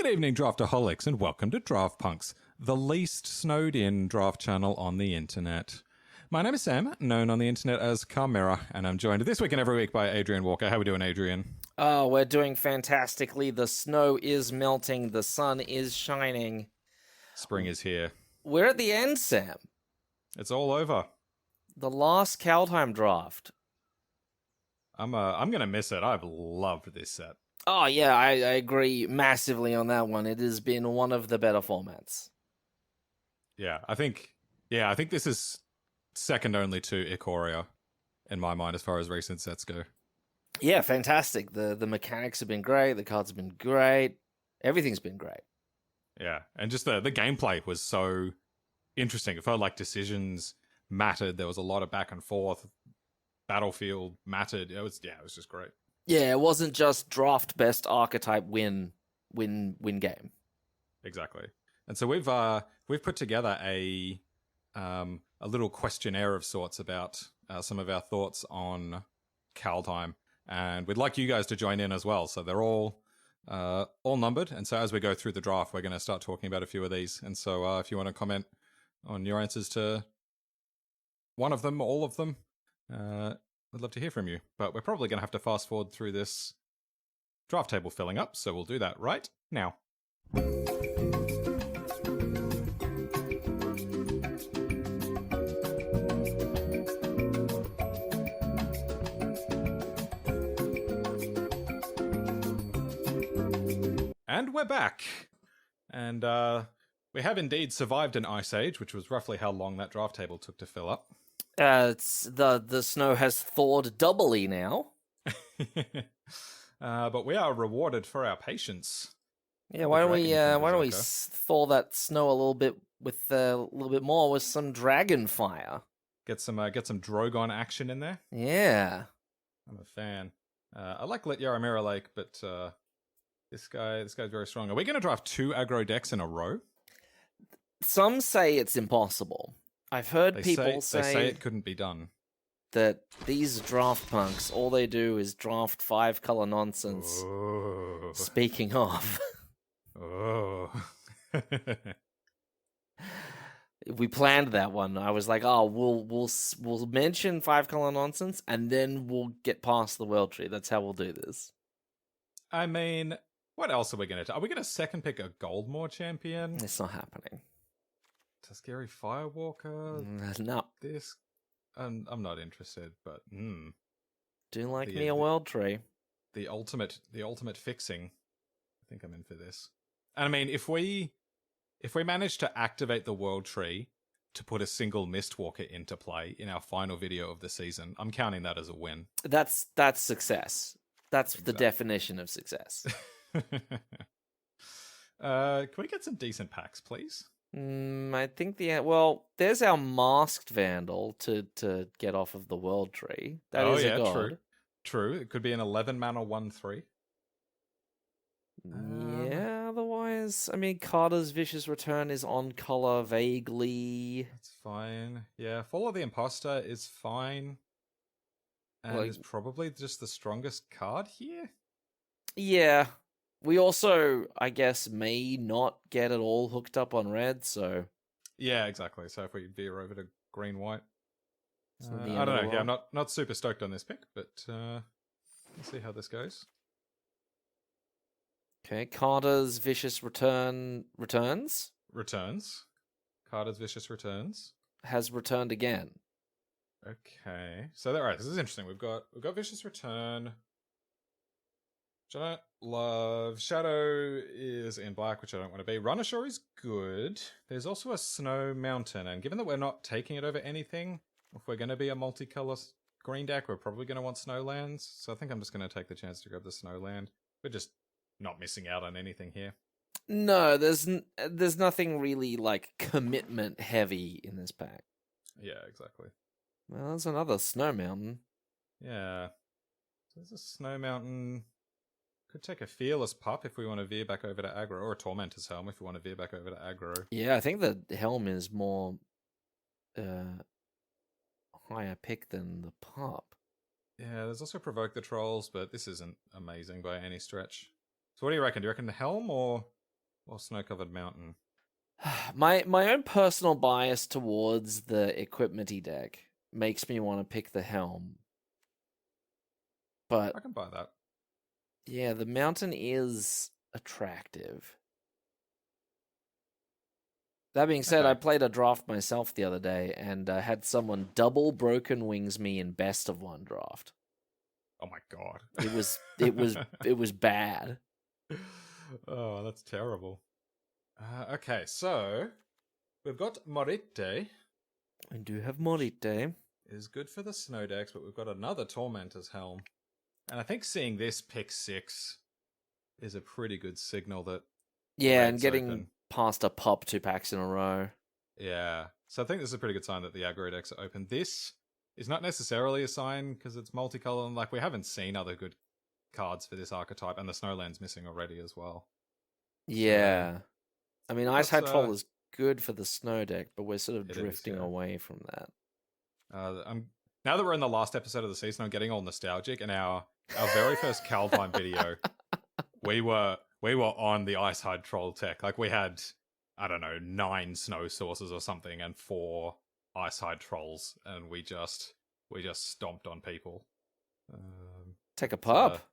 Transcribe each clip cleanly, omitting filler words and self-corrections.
Good evening, Draftaholics, and welcome to Draft Punks, the least snowed-in draft channel on the internet. My name is Sam, known on the internet as Chimera, and I'm joined this week and every week by Adrian Walker. How are we doing, Adrian? Oh, we're doing fantastically. The snow is melting. The sun is shining. Spring is here. We're at the end, Sam. It's all over. The last Kaldheim draft. I'm gonna miss it. I've loved this set. Oh, yeah, I agree massively on that one. It has been one of the better formats. I think this is second only to Ikoria in my mind as far as recent sets go. Yeah, fantastic. The mechanics have been great. The cards have been great. Everything's been great. Yeah, and just the gameplay was so interesting. It felt like decisions mattered. There was a lot of back and forth. Battlefield mattered. It was just great. Yeah, it wasn't just draft best archetype win game. Exactly. And so we've put together a little questionnaire of sorts about some of our thoughts on Kaldheim, and we'd like you guys to join in as well. So they're all numbered, and so as we go through the draft, we're going to start talking about a few of these. And so if you want to comment on your answers to one of them, all of them, I'd love to hear from you. But we're probably going to have to fast forward through this draft table filling up, so we'll do that right now. And we're back. And we have indeed survived an ice age, which was roughly how long that draft table took to fill up. It's the snow has thawed doubly now. But we are rewarded for our patience. Yeah, why don't we thaw that snow a little bit more with some dragon fire? Get some Drogon action in there. Yeah, I'm a fan. I like Let Yaramira Lake, but this guy's very strong. Are we going to draft 2 aggro decks in a row? Some say it's impossible. I've heard people say it couldn't be done. That these draft punks, all they do is draft 5-color nonsense. Oh. Speaking of, we planned that one. I was like, "Oh, we'll mention 5-color nonsense, and then we'll get past the World Tree. That's how we'll do this." I mean, what else are we going to do? Are we going to second pick a Goldmore champion? It's not happening. Tuskeri Firewalker? No. This? I'm not interested, but Do like me a World Tree. The ultimate fixing. I think I'm in for this. And I mean, if we manage to activate the World Tree to put a single Mistwalker into play in our final video of the season, I'm counting that as a win. That's success. That's exactly the definition of success. Can we get some decent packs, please? I think there's our Masked Vandal to get off of the World Tree. That is a god. True. It could be an 11-mana 1/3. Yeah, otherwise, I mean, Carter's Vicious Return is on color vaguely. That's fine. Yeah, Fall of the Imposter is fine. And is probably just the strongest card here? Yeah. We also, I guess, may not get it all hooked up on red, so... Yeah, exactly. So if we veer over to green-white... I don't know. Yeah, I'm not super stoked on this pick, but let's see how this goes. Okay, Carter's Vicious Returns. Carter's Vicious Returns. Has returned again. Okay. So, all right, this is interesting. We've got Vicious Return... which I don't love. Shadow is in black, which I don't want to be. Runashore is good. There's also a Snow Mountain, and given that we're not taking it over anything, if we're going to be a multicolor green deck, we're probably going to want Snowlands. So I think I'm just going to take the chance to grab the Snowland. We're just not missing out on anything here. No, there's nothing really like commitment heavy in this pack. Yeah, exactly. Well, there's another Snow Mountain. Yeah. So there's a Snow Mountain. Could take a Fearless Pup if we want to veer back over to aggro, or a Tormentor's Helm if we want to veer back over to aggro. Yeah, I think the Helm is more higher pick than the Pup. Yeah, there's also Provoke the Trolls, but this isn't amazing by any stretch. So what do you reckon? Do you reckon the Helm or or snow-covered mountain? My own personal bias towards the equipment-y deck makes me want to pick the helm. But I can buy that. yeah, the mountain is attractive. That being said, Okay. I played a draft myself the other day and had someone double broken wings me in best of one draft. Oh my god. It was bad. Oh, that's terrible. Okay, so we've got Morite. I do have Morite. Is good for the snow decks, but we've got another Tormentor's Helm. And I think seeing this pick 6 is a pretty good signal that Yeah, and Red's getting open. past a pop 2 packs in a row. Yeah. So I think this is a pretty good sign that the aggro decks are open. This is not necessarily a sign because it's multicolor, and like we haven't seen other good cards for this archetype, and the Snowland's missing already as well. Yeah. I mean, Ice let's, Hydroll is good for the snow deck, but we're sort of It is, drifting yeah. away from that. Now that we're in the last episode of the season, I'm getting all nostalgic. And our very first Kaldheim video, we were on the Ice Hide Troll tech. Like we had, I don't know, 9 snow sources or something, and 4 Ice Hide Trolls, and we just stomped on people. Take a pup.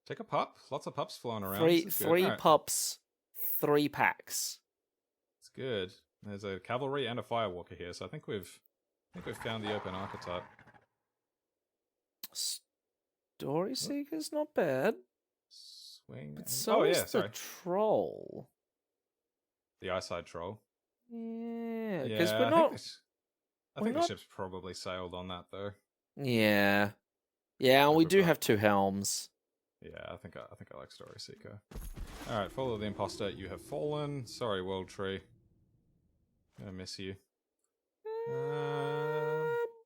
Take a pup. Lots of pups flying around. Three Right. pups, 3 packs. It's good. There's a cavalry and a firewalker here, so I think we've found the open archetype. Story Seeker's not bad. Swing. But so is the sorry. troll. The Eyeside Troll. Yeah, because we're I not. think the ship's probably sailed on that though. Yeah, yeah, and we do have 2 helms. Yeah, I think I like Story Seeker. All right, follow the imposter. You have fallen. Sorry, World Tree. I miss you.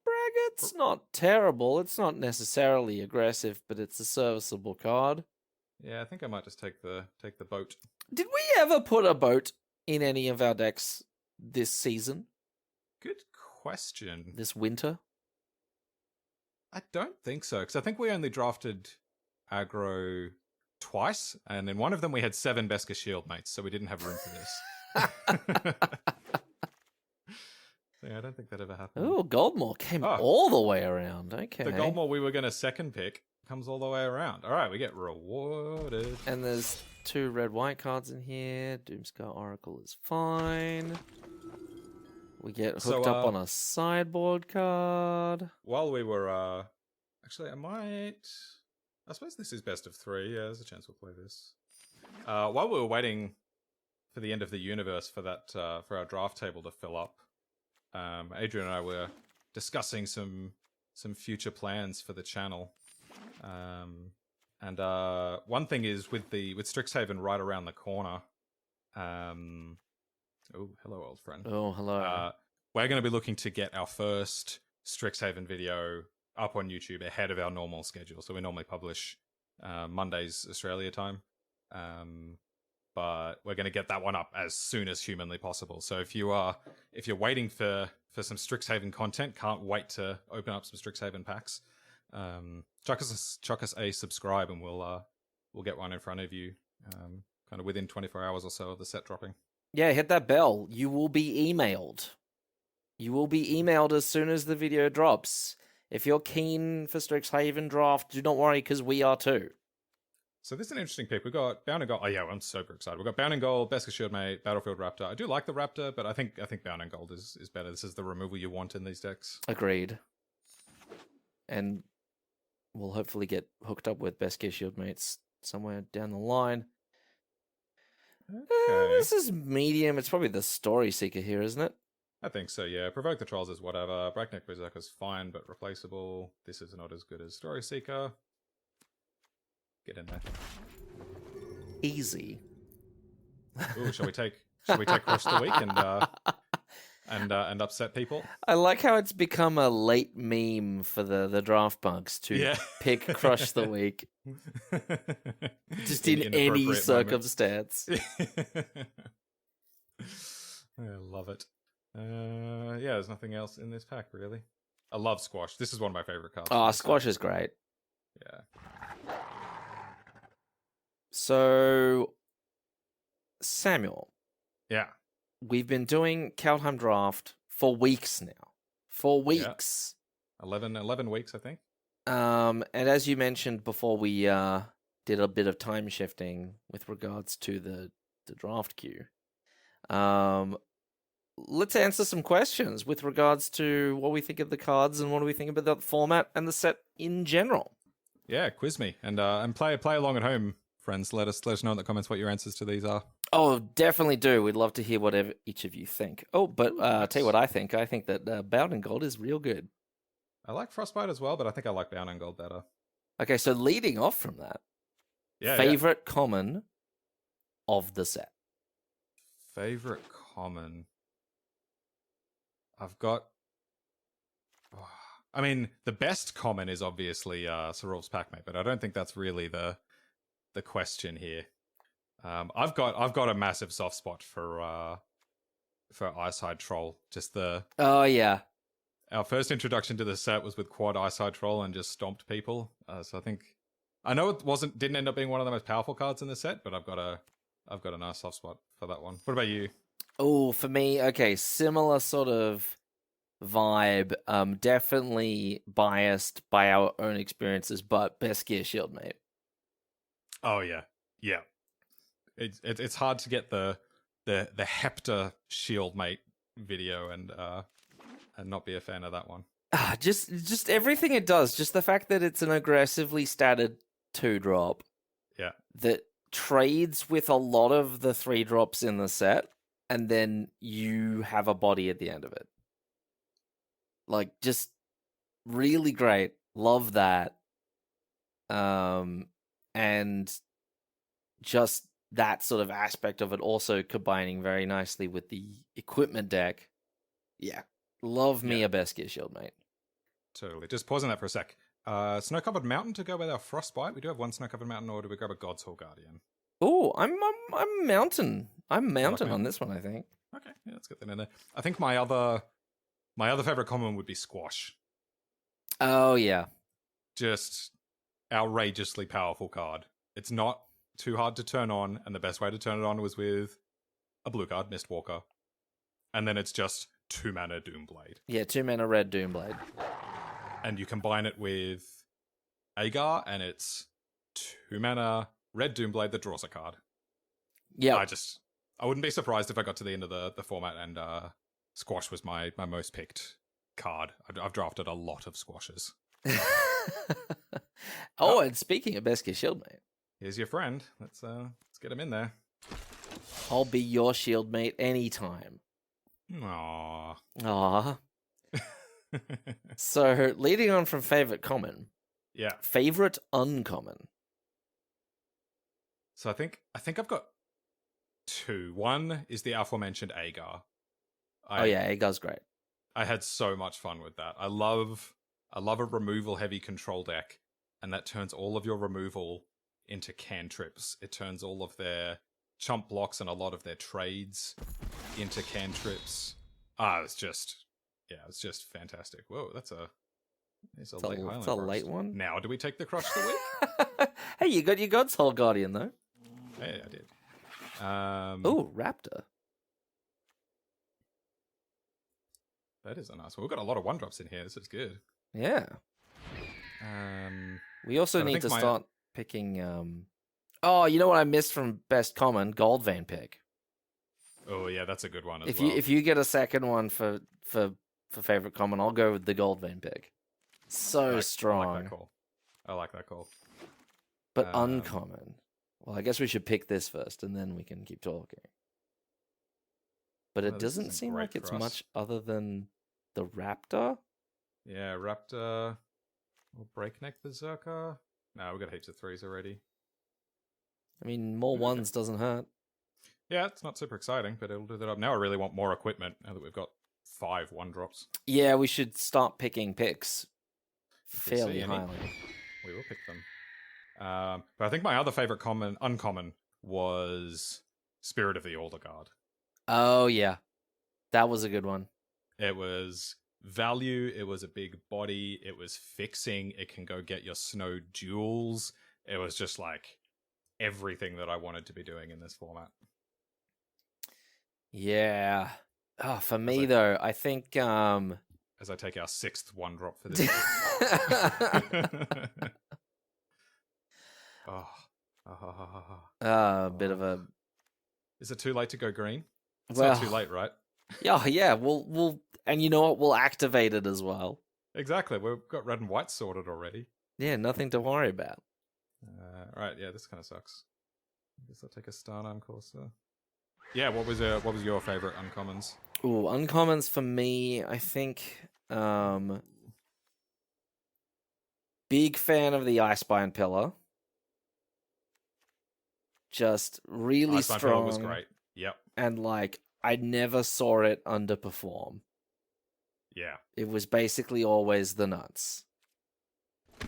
Braggett's not terrible. It's not necessarily aggressive, but it's a serviceable card. Yeah, I think I might just take the boat. Did we ever put a boat in any of our decks this season? Good question. This winter? I don't think so, because I think we only drafted aggro twice, and in one of them we had 7 Beskar Shield mates, so we didn't have room for this. Yeah, I don't think that ever happened. Oh, Goldmore came all the way around. Okay. The Goldmore we were going to second pick comes all the way around. All right, we get rewarded. And there's 2 red-white cards in here. Doomscar Oracle is fine. We get hooked up on a sideboard card. While we were, actually, I suppose this is best of 3. Yeah, there's a chance we'll play this. While we were waiting for the end of the universe for that, for our draft table to fill up, Adrian and I were discussing some future plans for the channel. And one thing is with Strixhaven right around the corner. Oh, hello, old friend. Oh, hello. We're going to be looking to get our first Strixhaven video up on YouTube ahead of our normal schedule. So we normally publish Mondays Australia time. But we're going to get that one up as soon as humanly possible. So if you're waiting for some Strixhaven content, can't wait to open up some Strixhaven packs, chuck us a subscribe, and we'll get one in front of you, kind of within 24 hours or so of the set dropping. Yeah, hit that bell. You will be emailed. You will be emailed as soon as the video drops. If you're keen for Strixhaven draft, do not worry, because we are too. So this is an interesting pick. We've got Bound and Gold. Oh yeah, I'm super excited. We've got Bound and Gold, Beskar Shieldmate, Battlefield Raptor. I do like the Raptor, but I think Bound and Gold is better. This is the removal you want in these decks. Agreed. And we'll hopefully get hooked up with Beskar Shieldmates somewhere down the line. Okay. This is medium. It's probably the Story Seeker here, isn't it? I think so, yeah. Provoke the Trolls is whatever. Brackneck Berserker's fine, but replaceable. This is not as good as Story Seeker. Get in there. Easy. Ooh, shall we take Crush the Week and upset people? I like how it's become a late meme for the draft bugs to pick Crush the Week. Just in any circumstance. I love it. Yeah, there's nothing else in this pack, really. I love Squash. This is one of my favorite cards. Oh, Squash is great. Yeah. So, Samuel, Yeah. we've been doing Kaldheim Draft for weeks now. For weeks. 11 weeks, I think. And as you mentioned before, we did a bit of time shifting with regards to the draft queue. Let's answer some questions with regards to what we think of the cards and what do we think about the format and the set in general. Yeah, quiz me and play along at home, friends. Let us know in the comments what your answers to these are. Oh, definitely do. We'd love to hear whatever each of you think. Oh, but Nice. tell you what I think. I think that Bound and Gold is real good. I like Frostbite as well, but I think I like Bound and Gold better. Okay, so leading off from that, favorite common of the set. Favorite common. I've got. I mean, the best common is obviously Sarulf's Packmate, but I don't think that's really the question here. I've got a massive soft spot for Eyeside Troll. Just Oh yeah. Our first introduction to the set was with Quad Eyeside Troll and just stomped people. So I know it didn't end up being one of the most powerful cards in the set, but I've got a nice soft spot for that one. What about you? Oh, for me, okay, similar sort of vibe. Definitely biased by our own experiences, but best gear shield, mate. Oh yeah. It's hard to get the Hepta shield mate video and not be a fan of that one. Just everything it does. Just the fact that it's an aggressively statted 2-drop. Yeah. That trades with a lot of the 3-drops in the set, and then you have a body at the end of it. Like, just really great. Love that. And just that sort of aspect of it also combining very nicely with the equipment deck. Yeah. Love me a best gear shield, mate. Totally. Just pausing that for a sec. Snow-covered mountain to go with our Frostbite. We do have one snow-covered mountain, or do we grab a God's Hall Guardian? Oh, I'm mountain. I'm mountain on this one, I think. Okay, yeah, let's get that in there. I think my other favorite common would be Squash. Oh yeah. Just outrageously powerful card. It's not too hard to turn on, and the best way to turn it on was with a blue card, Mistwalker. And then it's just 2-mana Doomblade. Yeah, 2-mana red Doomblade. And you combine it with Agar, and it's 2-mana red Doomblade that draws a card. Yeah. I wouldn't be surprised if I got to the end of the format and Squash was my most picked card. I've drafted a lot of Squashes. And speaking of best gear shield, mate. Here's your friend. Let's get him in there. I'll be your shield mate anytime. Aww. So, leading on from favorite common. Yeah. Favorite uncommon. So I think I've got 2. One is the aforementioned Agar. Agar's great. I had so much fun with that. I love a removal heavy control deck, and that turns all of your removal into cantrips. It turns all of their chump blocks and a lot of their trades into cantrips. It's just fantastic. Whoa, it's a late Highland It's a late one. Now, do we take the crush of the week? Hey, you got your God's Hall Guardian though. Hey, I did. Raptor. That is a nice one. We've got a lot of 1-drops in here. This is good. Yeah. We also need to start picking. Oh, you know what I missed from best common? Gold Vein pick. Oh yeah, that's a good one as well. If you get a second one for favorite common, I'll go with the Gold Vein pick. So strong. I like that call. But uncommon. Well, I guess we should pick this first, and then we can keep talking. But it doesn't seem like it's much other than the Raptor. Yeah, Raptor or Breakneck Berserker. No, we've got heaps of 3s already. I mean, more 1s doesn't hurt. Yeah, it's not super exciting, but it'll do that up. Now I really want more equipment, now that we've got 5 1-drops. Yeah, we should start picking picks fairly highly. We will pick them. But I think my other favorite uncommon was Spirit of the Alder Guard. Oh, yeah. That was a good one. It was value, it was a big body, it was fixing, it can go get your snow jewels. It was just like everything that I wanted to be doing in this format. Yeah. Oh, for me I- though, I think As I take our 6th 1-drop for this. Oh. a bit of a Is it too late to go green? It's well, not too late, right? yeah, we'll and you know what? We'll activate it as well. Exactly. We've got red and white sorted already. Yeah, nothing to worry about. Right, yeah, this kind of sucks. I guess I'll take a Starnarm Courser. Yeah, what was your favorite uncommons? Ooh, uncommons for me, I think big fan of the Icebind Pillar. Just really Icebind Pillar strong. was great. Yep. And like I never saw it underperform. Yeah. It was basically always the nuts.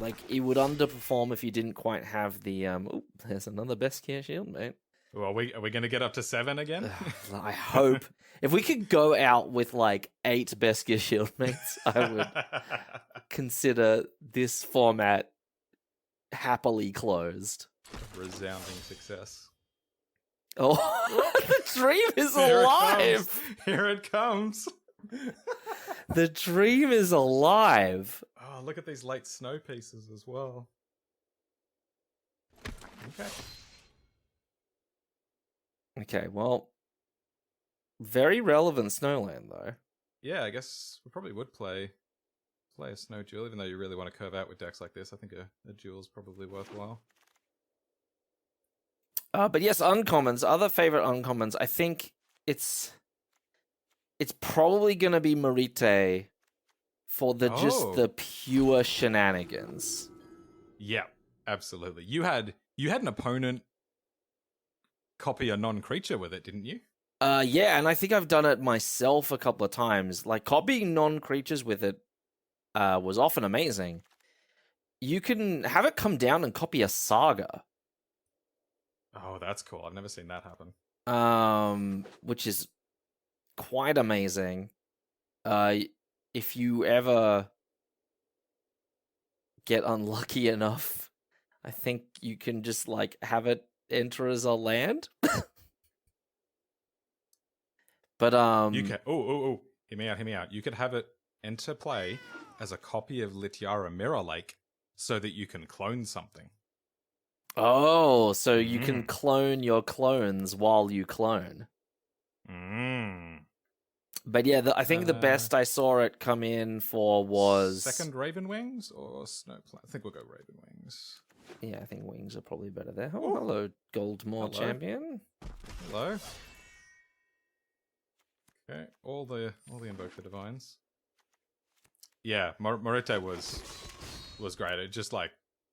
Like it would underperform if you didn't quite have the there's another best gear shield, mate. Well, are we going to get up to 7 again? I hope if we could go out with like 8 best gear shield mates, I would consider this format happily closed. Resounding success. Oh, the dream is Here alive! Here it comes. The dream is alive. Oh, look at these late snow pieces as well. Okay. Okay, well, very relevant Snowland though. Yeah, I guess we probably would play a Snow Duel, even though you really want to curve out with decks like this. I think a duel is probably worthwhile. But yes, uncommons. Other favorite uncommons. I think it's probably gonna be Marite for just the pure shenanigans. Yeah, absolutely. You had an opponent copy a non-creature with it, didn't you? Yeah, and I think I've done it myself a couple of times. Like copying non-creatures with it was often amazing. You can have it come down and copy a saga. Oh, that's cool. I've never seen that happen. Which is quite amazing. If you ever get unlucky enough, I think you can just like have it enter as a land. But you can hear me out. You could have it enter play as a copy of Lityara Mirror Lake so that you can clone something. Oh, so you can clone your clones while you clone. But yeah, I think the best I saw it come in for was... Second Raven Wings or Snowplant? I think we'll go Raven Wings. Yeah, I think Wings are probably better there. Oh, hello, Goldmore champion. Hello. Okay, all the Invoker Divines. Yeah, Morite was great. It just like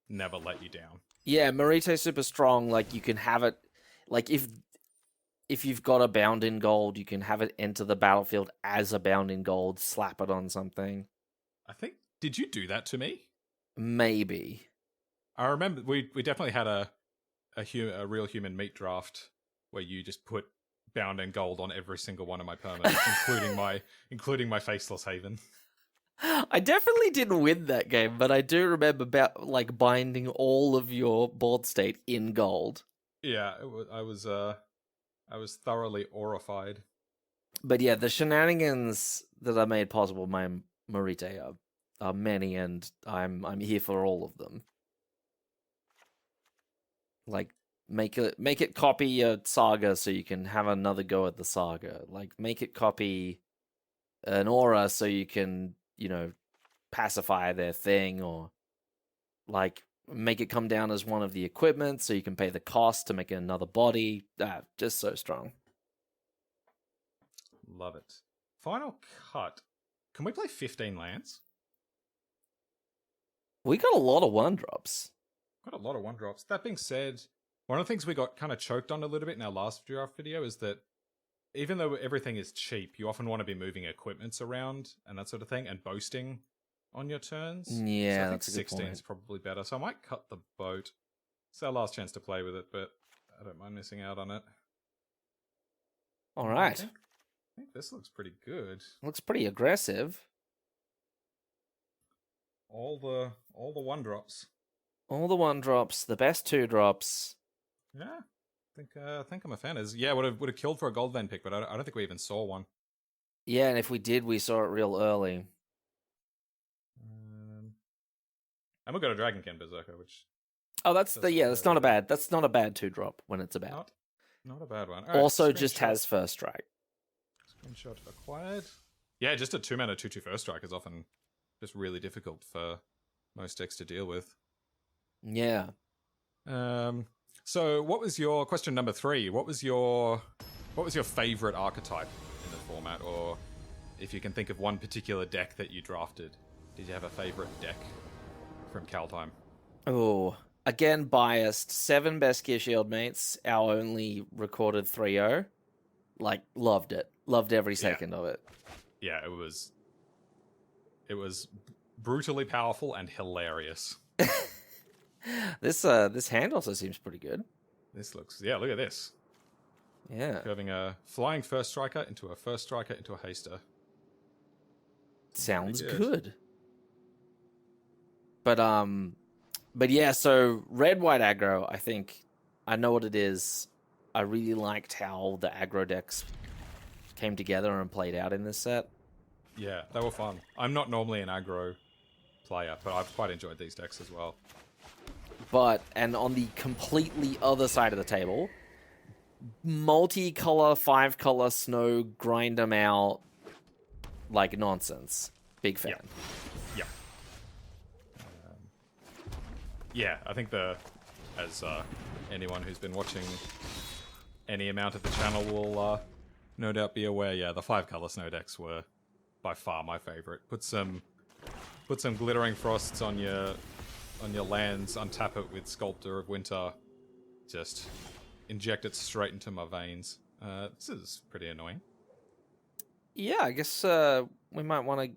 never let you down. Yeah, Marite's super strong. Like you can have it, like if you've got a bound in gold, you can have it enter the battlefield as a bound in gold. Slap it on something. I think. Did you do that to me? Maybe. I remember we definitely had a real human meat draft where you just put bound in gold on every single one of my permanents, including my Faceless Haven. I definitely didn't win that game, but I do remember about like binding all of your board state in gold. Yeah, I was thoroughly horrified. But yeah, the shenanigans that are made possible by Marite are many, and I'm here for all of them. Like make it copy a saga so you can have another go at the saga. Like make it copy an aura so you can, pacify their thing, or like make it come down as one of the equipment so you can pay the cost to make it another body. Just so strong. Love it. Final cut. Can we play 15 lands? We got a lot of 1-drops. Got a lot of 1-drops. That being said, one of the things we got kind of choked on a little bit in our last draft video is that even though everything is cheap, you often want to be moving equipments around and that sort of thing, and boasting on your turns. Yeah, so I think that's a good 16 point. is probably better. So I might cut the boat. It's our last chance to play with it, but I don't mind missing out on it. All right. I think this looks pretty good. Looks pretty aggressive. All the 1-drops. All the 1-drops, the best 2-drops. Yeah. think I'm a fan. Yeah, would have killed for a gold vein pick, but I don't think we even saw one. Yeah, and if we did, we saw it real early. And we got a Dragonkin Berserker, which that's not a bad 2-drop when it's about. Not a bad one. Also, just has first strike. Screenshot acquired. Yeah, just a 2-mana 2/2 first strike is often just really difficult for most decks to deal with. Yeah. So what was your question number 3? What was your favorite archetype in the format, or if you can think of one particular deck that you drafted, did you have a favorite deck from Kaldheim? Oh, again biased. 7 best gear shield mates. Our only recorded 3-0. Like, loved it. Loved every second of it. Yeah, it was brutally powerful and hilarious. This hand also seems pretty good. Look at this. Yeah. Curving a flying first striker into a first striker into a haster. Sounds good. But yeah, so red white aggro, I think I know what it is. I really liked how the aggro decks came together and played out in this set. Yeah, they were fun. I'm not normally an aggro player, but I've quite enjoyed these decks as well. And on the completely other side of the table, multicolor, 5-color snow, grind them out like nonsense. Big fan. Yeah. Yeah, I think as anyone who's been watching any amount of the channel will no doubt be aware, the 5-color snow decks were by far my favorite. Put some glittering frosts on your lands, untap it with Sculptor of Winter, just inject it straight into my veins. This is pretty annoying. Yeah, I guess we might want to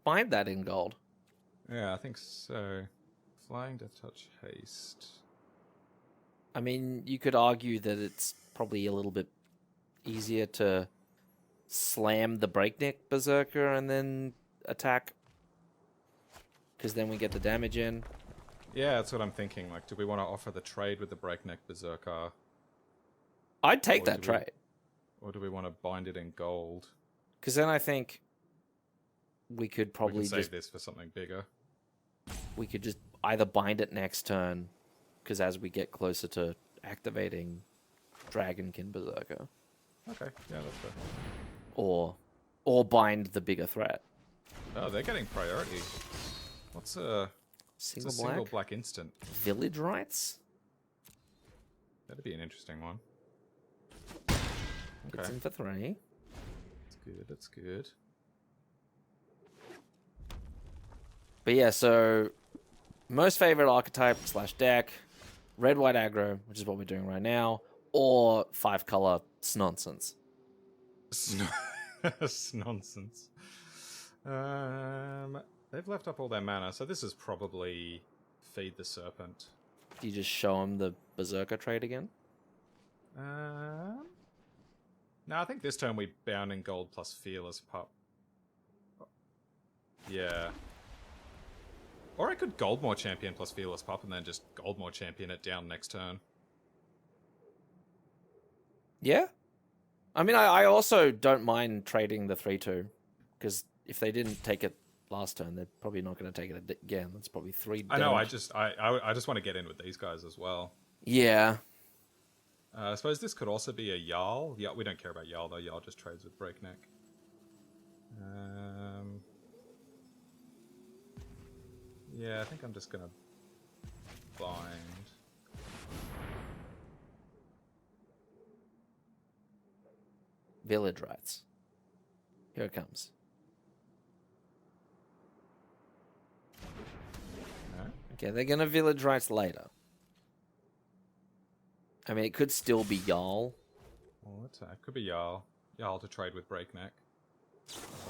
bind that in gold. Yeah, I think so. Flying Death Touch Haste. I mean, you could argue that it's probably a little bit easier to slam the Breakneck Berserker and then attack, because then we get the damage in. Yeah, that's what I'm thinking. Like, do we want to offer the trade with the Breakneck Berserker? I'd take that trade. Or do we want to bind it in gold? Because then I think we could probably save this for something bigger. We could just either bind it next turn, because as we get closer to activating Dragonkin Berserker. Okay, yeah, that's fair. Or bind the bigger threat. Oh, they're getting priority. What's a single black instant? Village Rites? That'd be an interesting one. Okay. It's in for 3. That's good. But yeah, so most favorite archetype / deck, red white aggro, which is what we're doing right now, or 5-color nonsense. Nonsense. They've left up all their mana, so this is probably Feed the Serpent. Do you just show them the Berserker trade again? No, I think this turn we bound in gold plus Fearless Pup. Yeah. Or I could Goldmore Champion plus Fearless Pup and then just Goldmore Champion it down next turn. Yeah. I mean, I also don't mind trading the 3/2, because if they didn't take it last turn, they're probably not going to take it again. That's probably 3 damage. I know, I just want to get in with these guys as well. Yeah. I suppose this could also be a Jarl. Yeah, we don't care about Jarl though. Jarl just trades with Breakneck. Yeah, I think I'm just gonna bind. Village Rites. Here it comes. No? Okay, they're gonna Village Rites later. I mean, it could still be Jarl. Well, it could be Jarl. Jarl to trade with Breakneck.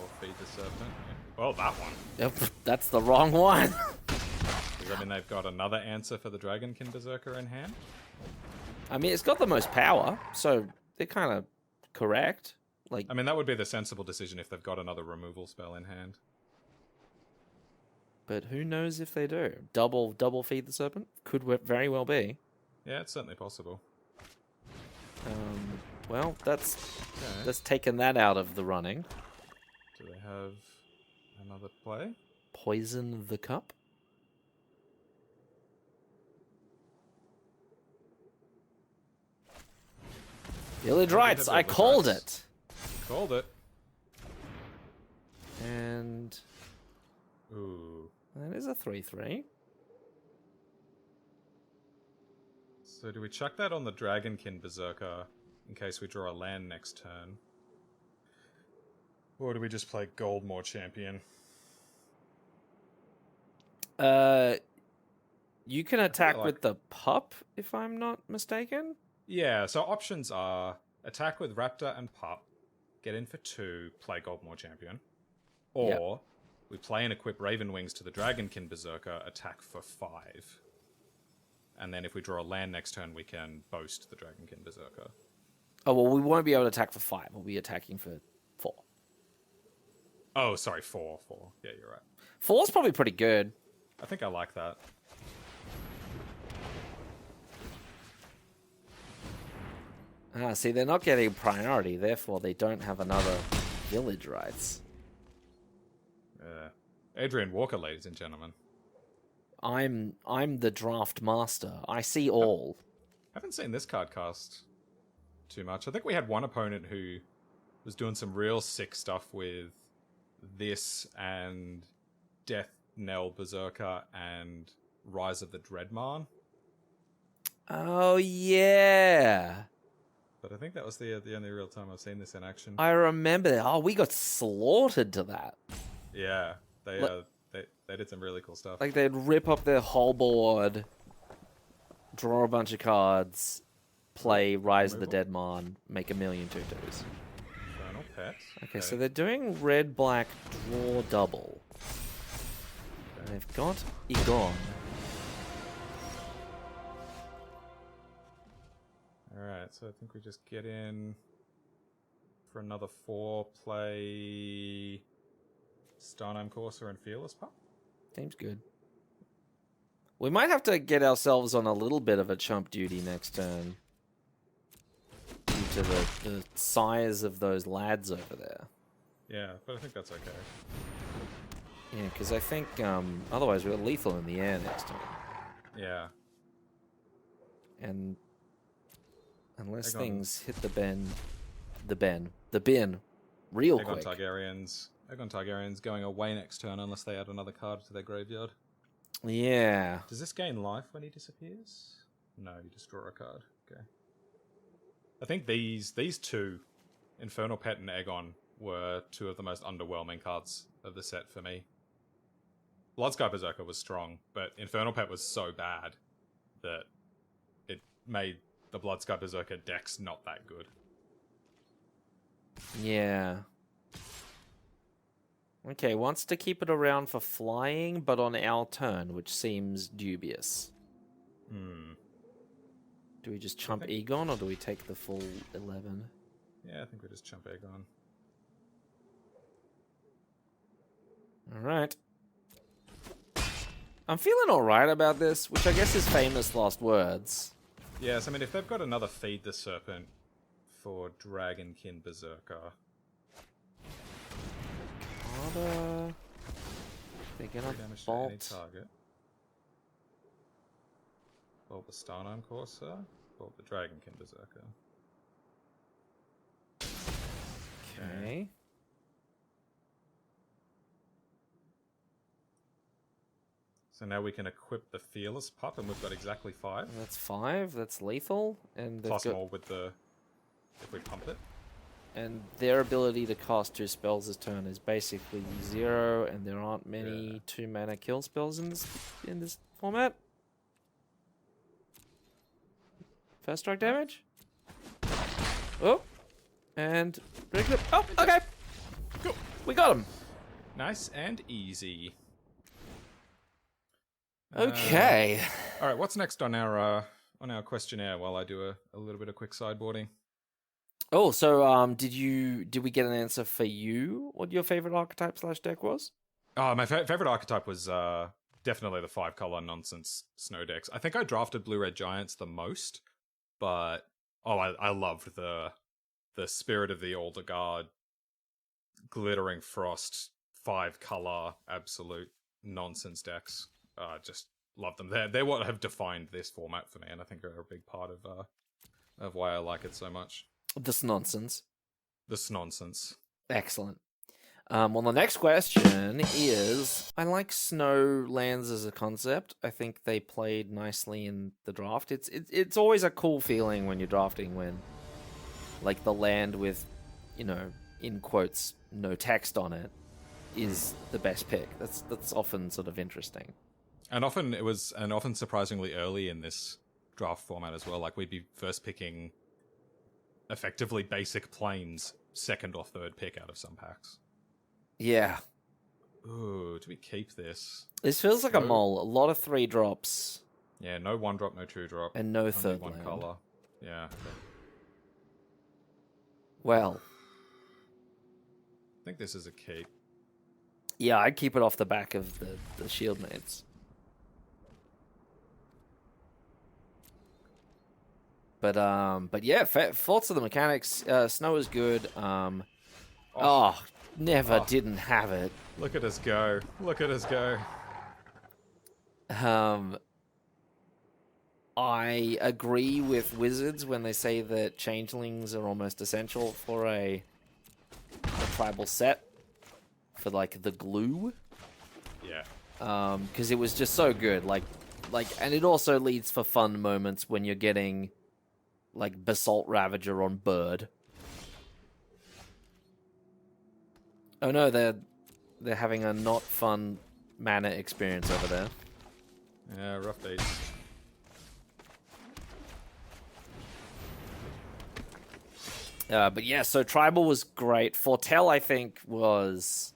Or Feed the Serpent. Yeah. Well, that one. Yep, that's the wrong one. Does that mean they've got another answer for the Dragonkin Berserker in hand? I mean, it's got the most power, so they're kind of correct. Like, I mean, that would be the sensible decision if they've got another removal spell in hand. But who knows if they do? Double Feed the Serpent? Could very well be. Yeah, it's certainly possible. Well, that's Okay. taken that out of the running. Do they have another play? Poison the cup. Village Rights. I called it. Called it. And Ooh. that is a 3/3. So do we chuck that on the Dragonkin Berserker in case we draw a land next turn? Or do we just play Goldmore Champion? You can attack with the pup, if I'm not mistaken. Yeah, so options are attack with Raptor and Pup, get in for 2, play Goldmore Champion. Or we play and equip Raven Wings to the Dragonkin Berserker, attack for 5. And then if we draw a land next turn, we can boast the Dragonkin Berserker. Oh, well, we won't be able to attack for 5. We'll be attacking for 4. Oh, sorry, 4. Yeah, you're right. 4's probably pretty good. I think I like that. See, they're not getting priority, therefore they don't have another Village Rights. Adrian Walker, ladies and gentlemen. I'm the draft master. I see all. Haven't seen this card cast too much. I think we had one opponent who was doing some real sick stuff with this and Death Knell Berserker and Rise of the Dreadman. Oh, yeah. But I think that was the only real time I've seen this in action. I remember that. Oh, we got slaughtered to that. Yeah, they did some really cool stuff. Like, they'd rip up their whole board, draw a bunch of cards, play Rise of the Dead Man, make a million 2/2s. Infernal Pet. Okay, so they're doing red-black draw double. And they've got Egon. Alright, so I think we just get in for another 4, play Starnheim Courser and Fearless Pup. Seems good. We might have to get ourselves on a little bit of a chump duty next turn. Due to the size of those lads over there. Yeah, but I think that's okay. Yeah, because I think otherwise we're lethal in the air next turn. Yeah. And unless Aegon. things hit the bin real Aegon quick. Targaryen's going away next turn unless they add another card to their graveyard. Yeah. Does this gain life when he disappears? No, you just draw a card. Okay. I think these two, Infernal Pet and Aegon, were 2 of the most underwhelming cards of the set for me. Bloodsky Berserker was strong, but Infernal Pet was so bad that it made the Bloodsky Berserker decks not that good. Yeah. Okay, wants to keep it around for flying, but on our turn, which seems dubious. Do we just chump Egon, or do we take the full 11? Yeah, I think we just chump Aegon. Alright. I'm feeling alright about this, which I guess is famous last words. Yes, I mean, if they've got another Feed the Serpent for Dragonkin Berserker. They're gonna Damage to any bolt. target. Bolt the Starnheim Courser. Bolt the Dragonkin Berserker. Okay. So now we can equip the Fearless Pup, and we've got exactly 5. That's 5. That's lethal, and they've Plus got, more with the if we pump it. and their ability to cast 2 spells this turn is basically 0, and there aren't many 2-mana kill spells in this format. First strike damage. Oh, and regular. Oh, okay. Cool. We got him. Nice and easy. Okay. All right, what's next on our questionnaire while I do a little bit of quick sideboarding? Oh, so did we get an answer for you? What your favorite archetype / deck was? Oh, my favorite archetype was definitely the 5-color nonsense snow decks. I think I drafted Blue Red Giants the most, but I loved the Spirit of the Older Guard, Glittering Frost, 5-color, absolute nonsense decks. Just love them. They're what have defined this format for me, and I think are a big part of why I like it so much. This nonsense. This nonsense. Excellent. Well, the next question is, I like snow lands as a concept. I think they played nicely in the draft. It's always a cool feeling when you're drafting when, like, the land with, in quotes, no text on it is the best pick. That's often sort of interesting. And often surprisingly early in this draft format as well. Like, we'd be first picking effectively basic planes, second or third pick out of some packs. Yeah. Ooh, do we keep this? This feels like a mole. A lot of 3-drops. Yeah, no 1-drop, no 2-drop. And no third one land. color. Yeah, okay. Well. I think this is a keep. Yeah, I'd keep it off the back of the shield mates. But yeah, thoughts of the mechanics. Snow is good. Never didn't have it. Look at us go. Look at us go. I agree with Wizards when they say that changelings are almost essential for a tribal set. For, like, the glue. Yeah. Because it was just so good. Like, and it also leads for fun moments when you're getting, like, Basalt Ravager on Bird. Oh no, they're having a not fun mana experience over there. Yeah, rough days. But yeah, so Tribal was great. Foretell, I think, was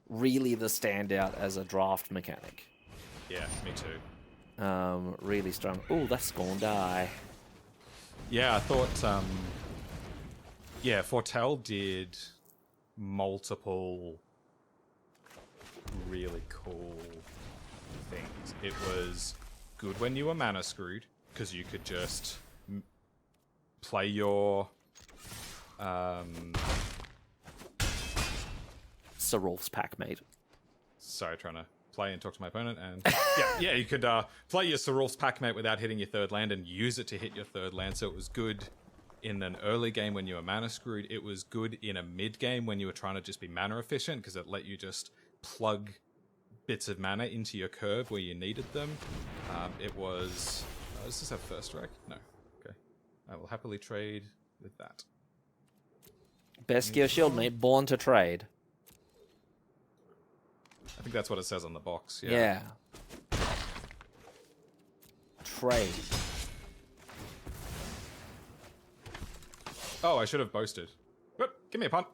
really the standout as a draft mechanic. Yeah, me too. Really strong. Oh, that's gonna die. Yeah, I thought, Foretell did multiple really cool things. It was good when you were mana screwed, because you could just play your Sarulf's Packmate. Sorry, trying to play and talk to my opponent, and yeah, you could play your Sarulf's Packmate without hitting your third land and use it to hit your third land. So it was good in an early game when you were mana screwed. It was good in a mid game when you were trying to just be mana efficient, because it let you just plug bits of mana into your curve where you needed them. It was... does this have first strike? No. Okay. I will happily trade with that. Best gear shield mate, born to trade. I think that's what it says on the box. Yeah. Trade. Oh, I should have boasted. But give me a punt.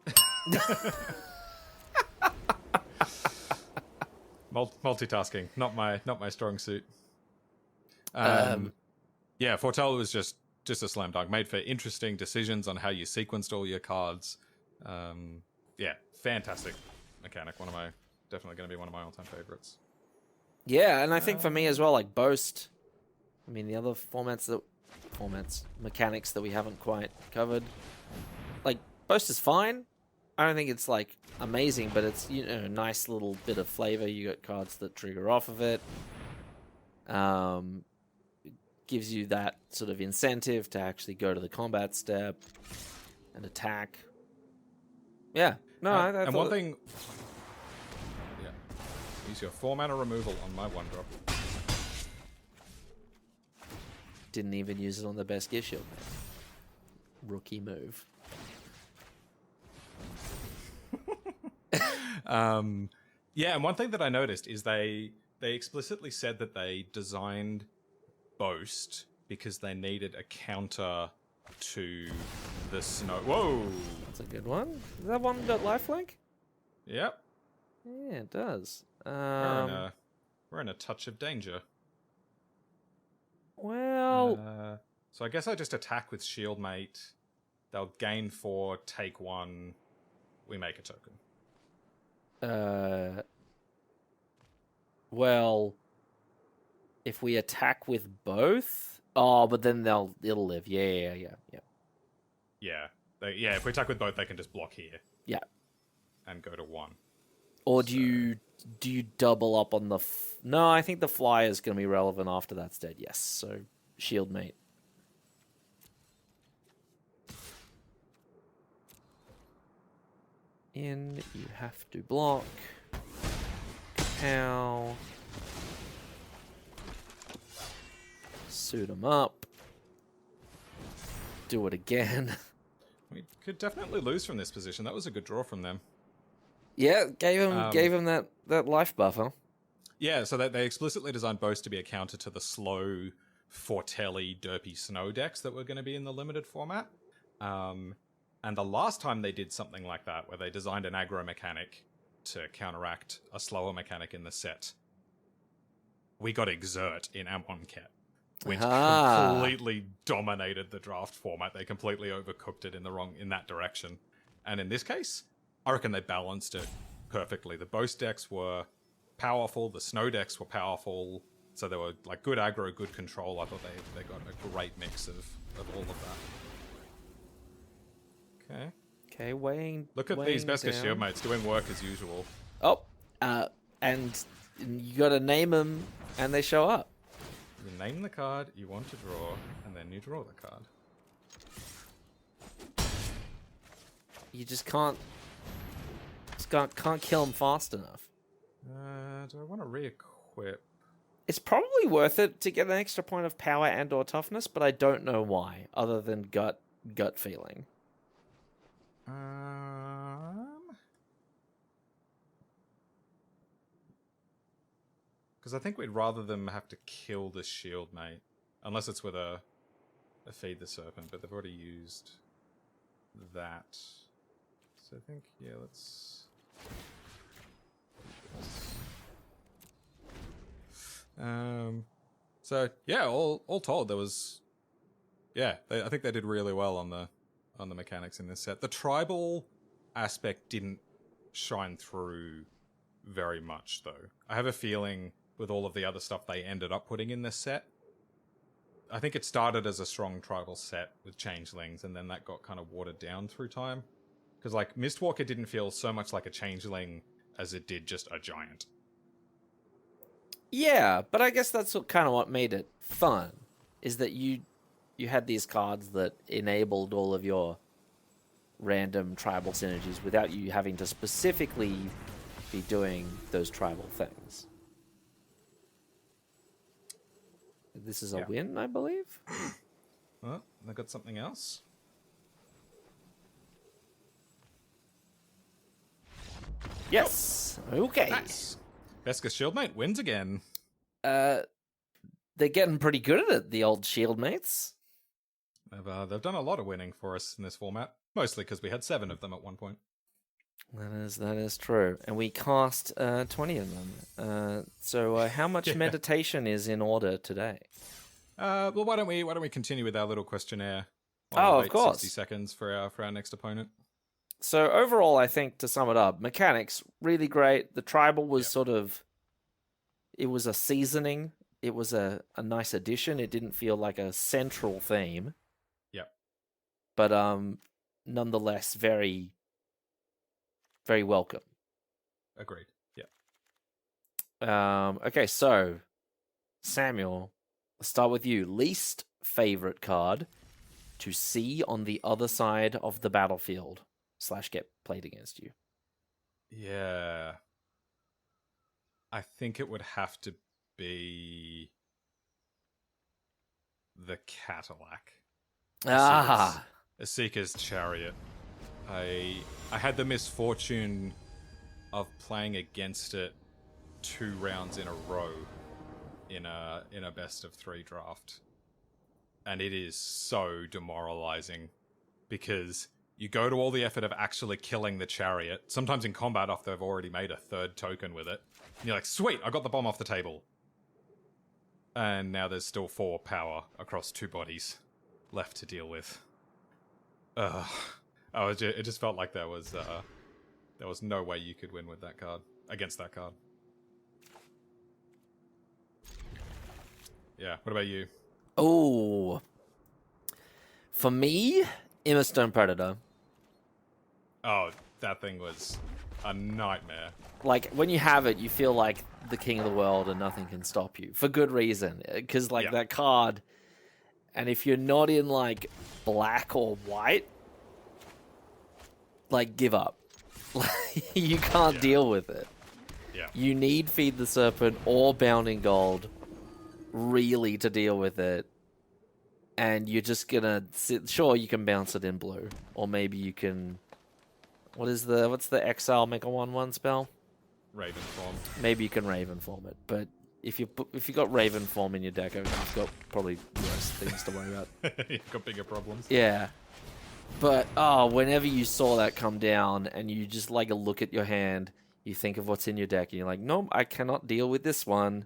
Multitasking, not my strong suit. Yeah, Foretell was just a slam dunk, made for interesting decisions on how you sequenced all your cards. Yeah, fantastic mechanic. Definitely going to be one of my all-time favorites. Yeah, and I think for me as well, like Boast. I mean, the other mechanics that we haven't quite covered. Like, Boast is fine. I don't think it's, like, amazing, but it's, a nice little bit of flavor. You got cards that trigger off of it. Gives you that sort of incentive to actually go to the combat step and attack. Yeah. No, I and one thing... Yeah. Use your 4-mana removal on my 1-drop. Didn't even use it on the best gear shield. Rookie move. Yeah, and one thing that I noticed is they explicitly said that they designed Boast because they needed a counter to the snow. Whoa! That's a good one. Is that one got lifelink? Yep. Yeah, it does. We're in a touch of danger. Well... so I guess I just attack with Shieldmate. They'll gain 4, take 1. We make a token. Well, if we attack with both... Oh, but then it'll live. Yeah. Yeah. If we attack with both, they can just block here. Yeah. And go to 1. Or do you double up on the... No, I think the flyer is going to be relevant after that's dead. Yes, so shield mate. In, you have to block. Pow. Suit him up. Do it again. We could definitely lose from this position. That was a good draw from them. Yeah, gave him that life buffer. Yeah, so they explicitly designed Boast to be a counter to the slow, Fortelli, derpy snow decks that were going to be in the limited format. And the last time they did something like that, where they designed an aggro mechanic to counteract a slower mechanic in the set, we got Exert in Amonkhet, which completely dominated the draft format. They completely overcooked it in that direction. And in this case, I reckon they balanced it perfectly. The Boast decks were powerful, the snow decks were powerful, so they were like good aggro, good control. I thought they got a great mix of all of that. Okay. Okay, weighing. Look at these Beskar shield mates doing work as usual. Oh, and you got to name them, and they show up. You name the card you want to draw, and then you draw the card. You just can't kill them fast enough. Do I want to re-equip? It's probably worth it to get an extra point of power and/or toughness, but I don't know why, other than gut feeling. Because I think we'd rather them have to kill the shield mate, unless it's with a feed the serpent. But they've already used that, so I think let's. So yeah, all told, there was, I think they did really well on the mechanics in this set. The tribal aspect didn't shine through very much, though. I have a feeling with all of the other stuff they ended up putting in this set, I think it started as a strong tribal set with changelings, and then that got kind of watered down through time. Because like Mistwalker didn't feel so much like a changeling as it did just a giant. Yeah, but I guess that's kind of what made it fun, is that you had these cards that enabled all of your random tribal synergies without you having to specifically be doing those tribal things. This is a win, I believe. Well, I got something else. Yes. Okay. Nice. Beskar Shieldmate wins again. They're getting pretty good at it, the old Shieldmates. They've done a lot of winning for us in this format, mostly because we had 7 of them at one point. That is true, and we cast 20 of them. So how much meditation is in order today? Well, why don't we continue with our little questionnaire? Of course. 60 seconds for our next opponent. So overall, I think to sum it up, mechanics really great. The tribal was sort of, it was a seasoning. It was a nice addition. It didn't feel like a central theme. Yep. But nonetheless, very, very welcome. Agreed. Yeah. Okay, so Samuel, let's start with you. Least favorite card to see on the other side of the battlefield / get played against you. Yeah. I think it would have to be the Cadillac. Asika's Chariot. I had the misfortune of playing against it 2 rounds in a row in a best of 3 draft. And it is so demoralizing because you go to all the effort of actually killing the chariot, sometimes in combat after they've already made a 3rd token with it. And you're like, sweet, I got the bomb off the table. And now there's still 4 power across 2 bodies left to deal with. It just felt like there was no way you could win with that card, against that card. Yeah, what about you? Oh, for me, Immerstone Predator. Oh, that thing was a nightmare. Like, when you have it, you feel like the king of the world and nothing can stop you. For good reason. Because, like, that card... And if you're not in, like, black or white... Like, give up. You can't deal with it. Yeah. You need Feed the Serpent or Bounding Gold really to deal with it. And you're just gonna sit... Sure, you can bounce it in blue. Or maybe you can... What's the Exile Mecha 1/1 spell? Raven form. Maybe you can Raven form it, but if you got Raven form in your deck, you've got probably worse things to worry about. You've got bigger problems. Yeah. But whenever you saw that come down and you just like a look at your hand, you think of what's in your deck and you're like, nope, I cannot deal with this one.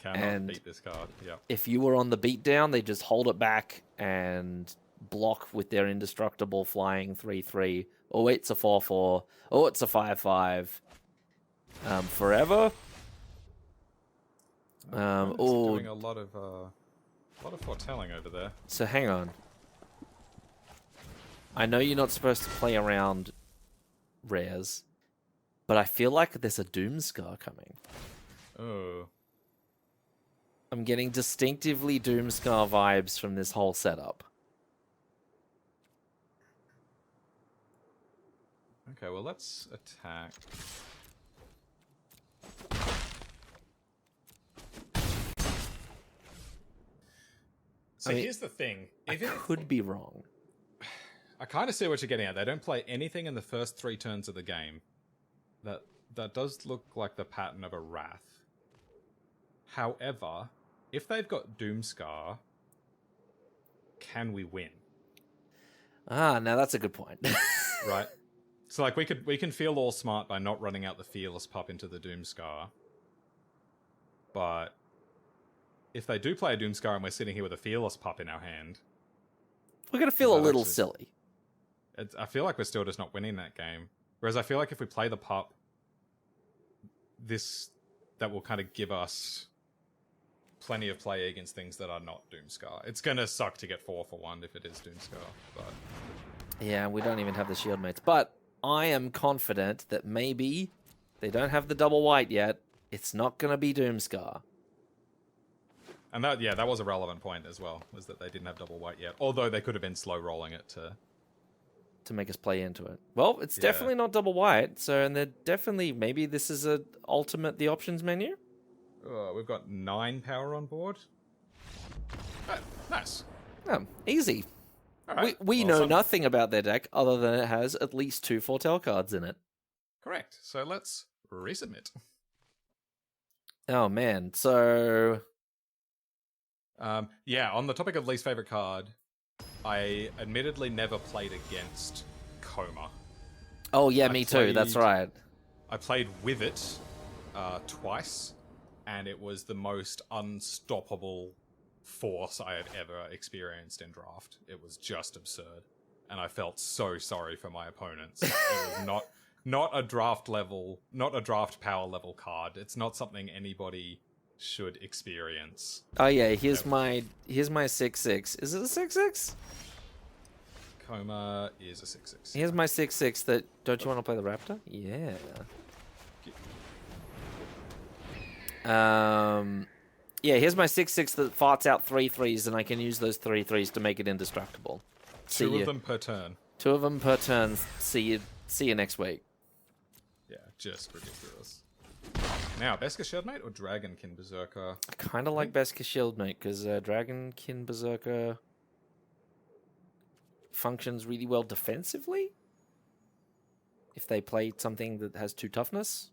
Cannot beat this card. Yeah. If you were on the beatdown, they just hold it back and block with their indestructible flying 3/3. Oh, it's a 4/4. Oh, it's a 5/5. Forever. Doing a lot of foretelling over there. So hang on. I know you're not supposed to play around rares, but I feel like there's a Doomscar coming. Oh. I'm getting distinctively Doomscar vibes from this whole setup. Okay, well, let's attack. So here's the thing. I could be wrong. I kind of see what you're getting at. They don't play anything in the first 3 turns of the game. That does look like the pattern of a Wrath. However, if they've got Doomscar, can we win? Now that's a good point. Right? So like we can feel all smart by not running out the Fearless Pup into the Doomscar. But if they do play a Doomscar and we're sitting here with a Fearless Pup in our hand, we're going to feel a little silly. I feel like we're still just not winning that game. Whereas I feel like if we play the Pup, that will kind of give us plenty of play against things that are not Doomscar. It's going to suck to get 4 for 1 if it is Doomscar, but... Yeah, we don't even have the shield mates. But I am confident that maybe they don't have the double white yet. It's not going to be Doomscar. And that was a relevant point as well, was that they didn't have double white yet. Although they could have been slow rolling it to make us play into it. Well, it's definitely not double white, and they're definitely... Maybe this is a ultimate the options menu? We've got 9 power on board. Nice. Oh, easy. Right. We know nothing about their deck other than it has at least 2 foretell cards in it. Correct. So let's resubmit. Oh, man. So... on the topic of least favorite card, I admittedly never played against Coma. Oh, yeah, me too. That's right. I played with it twice, and it was the most unstoppable force I had ever experienced in draft. It was just absurd, and I felt so sorry for my opponents. It was not a draft power level card. It's not something anybody should experience. Oh yeah, here's my 6/6. Is it a 6/6? Coma is a 6/6. Here's my 6/6 that... Don't you want to play the Raptor? Yeah. Yeah, here's my 6/6 that farts out 3/3s, and I can use those 3/3s to make it indestructible. Two of them per turn. 2 of them per turn. See you next week. Yeah, just ridiculous. Now, Beskar Shieldmate or Dragonkin Berserker? I kind of like Beskar Shieldmate, because Dragonkin Berserker functions really well defensively if they play something that has 2 toughness.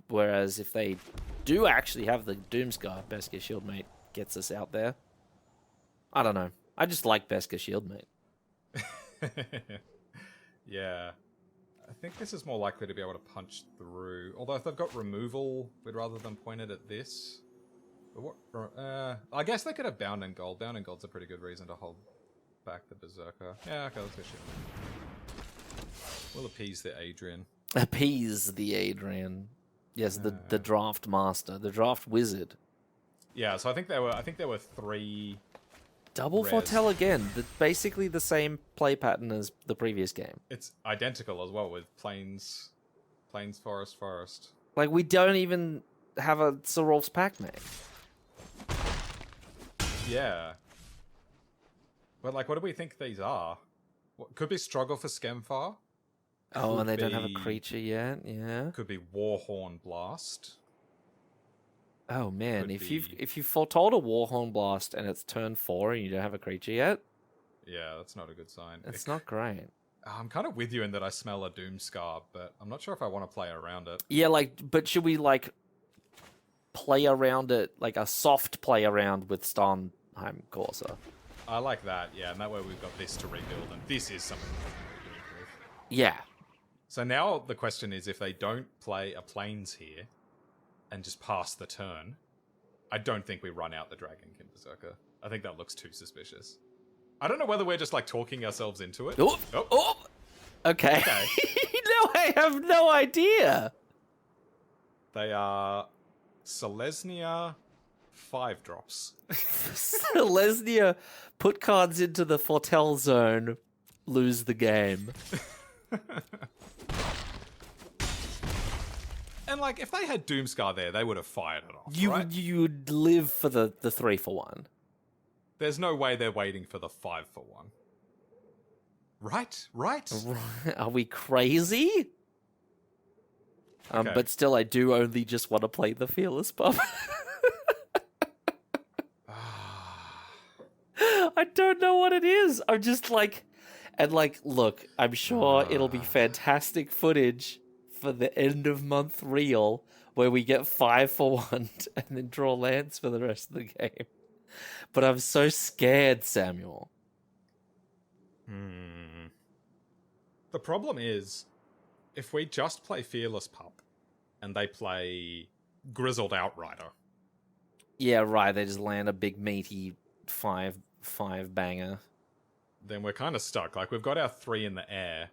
Whereas if they do actually have the Doomscar, Beskar Shieldmate gets us out there. I don't know. I just like Beskar Shieldmate. Yeah. I think this is more likely to be able to punch through. Although if they've got removal, we'd rather them point it at this. But what? I guess they could have Bound and Gold. Bound and Gold's a pretty good reason to hold back the Berserker. Yeah, okay, let's go shit. We'll appease the Adrian. Appease the Adrian. Yes, the draft master, the draft wizard. Yeah, so I think there were 3 Double rares. foretell again. Basically the same play pattern as the previous game. It's identical as well with plains, forest. Like, we don't even have a Sir Rolf's Pac-Man. Yeah. But, like, what do we think these are? What, could be Struggle for Skemfar. Oh, and they don't have a be- creature yet. Yeah. Could be Warhorn Blast. Oh man, Could if be- you've foretold a Warhorn Blast and it's turn 4 and you don't have a creature yet, Yeah, that's not a good sign. it's not great. I'm kind of with you in that I smell a Doomscar, but I'm not sure if I want to play around it. Yeah, like, but should we like play around it, like a soft play around with Starnheim Corsair? I like that, yeah, and that way we've got this to rebuild, and this is something we can rebuild with. Yeah. So now the question is, if they don't play a Plains here and just pass the turn, I don't think we run out the Dragonkin Berserker. I think that looks too suspicious. I don't know whether we're just like talking ourselves into it. Oh, Oh. oh. Okay. No, I have no idea. They are Selesnya 5-drops. Lesnia, put cards into the foretell zone, lose the game. And like, if they had Doomscar there, they would have fired it off, You right? you'd live for the 3-for-1. There's no way they're waiting for the 5-for-1. Right? Are we crazy? Okay. But still, I do only just want to play the Fearless Pup. I don't know what it is. I'm just like, and like, look, I'm sure it'll be fantastic footage for the end of month reel where we get 5-for-1 and then draw lands for the rest of the game. But I'm so scared, Samuel. The problem is, if we just play Fearless Pup and they play Grizzled Outrider, Yeah, right. They just land a big meaty 5 banger. then we're kind of stuck. Like, we've got our 3 in the air,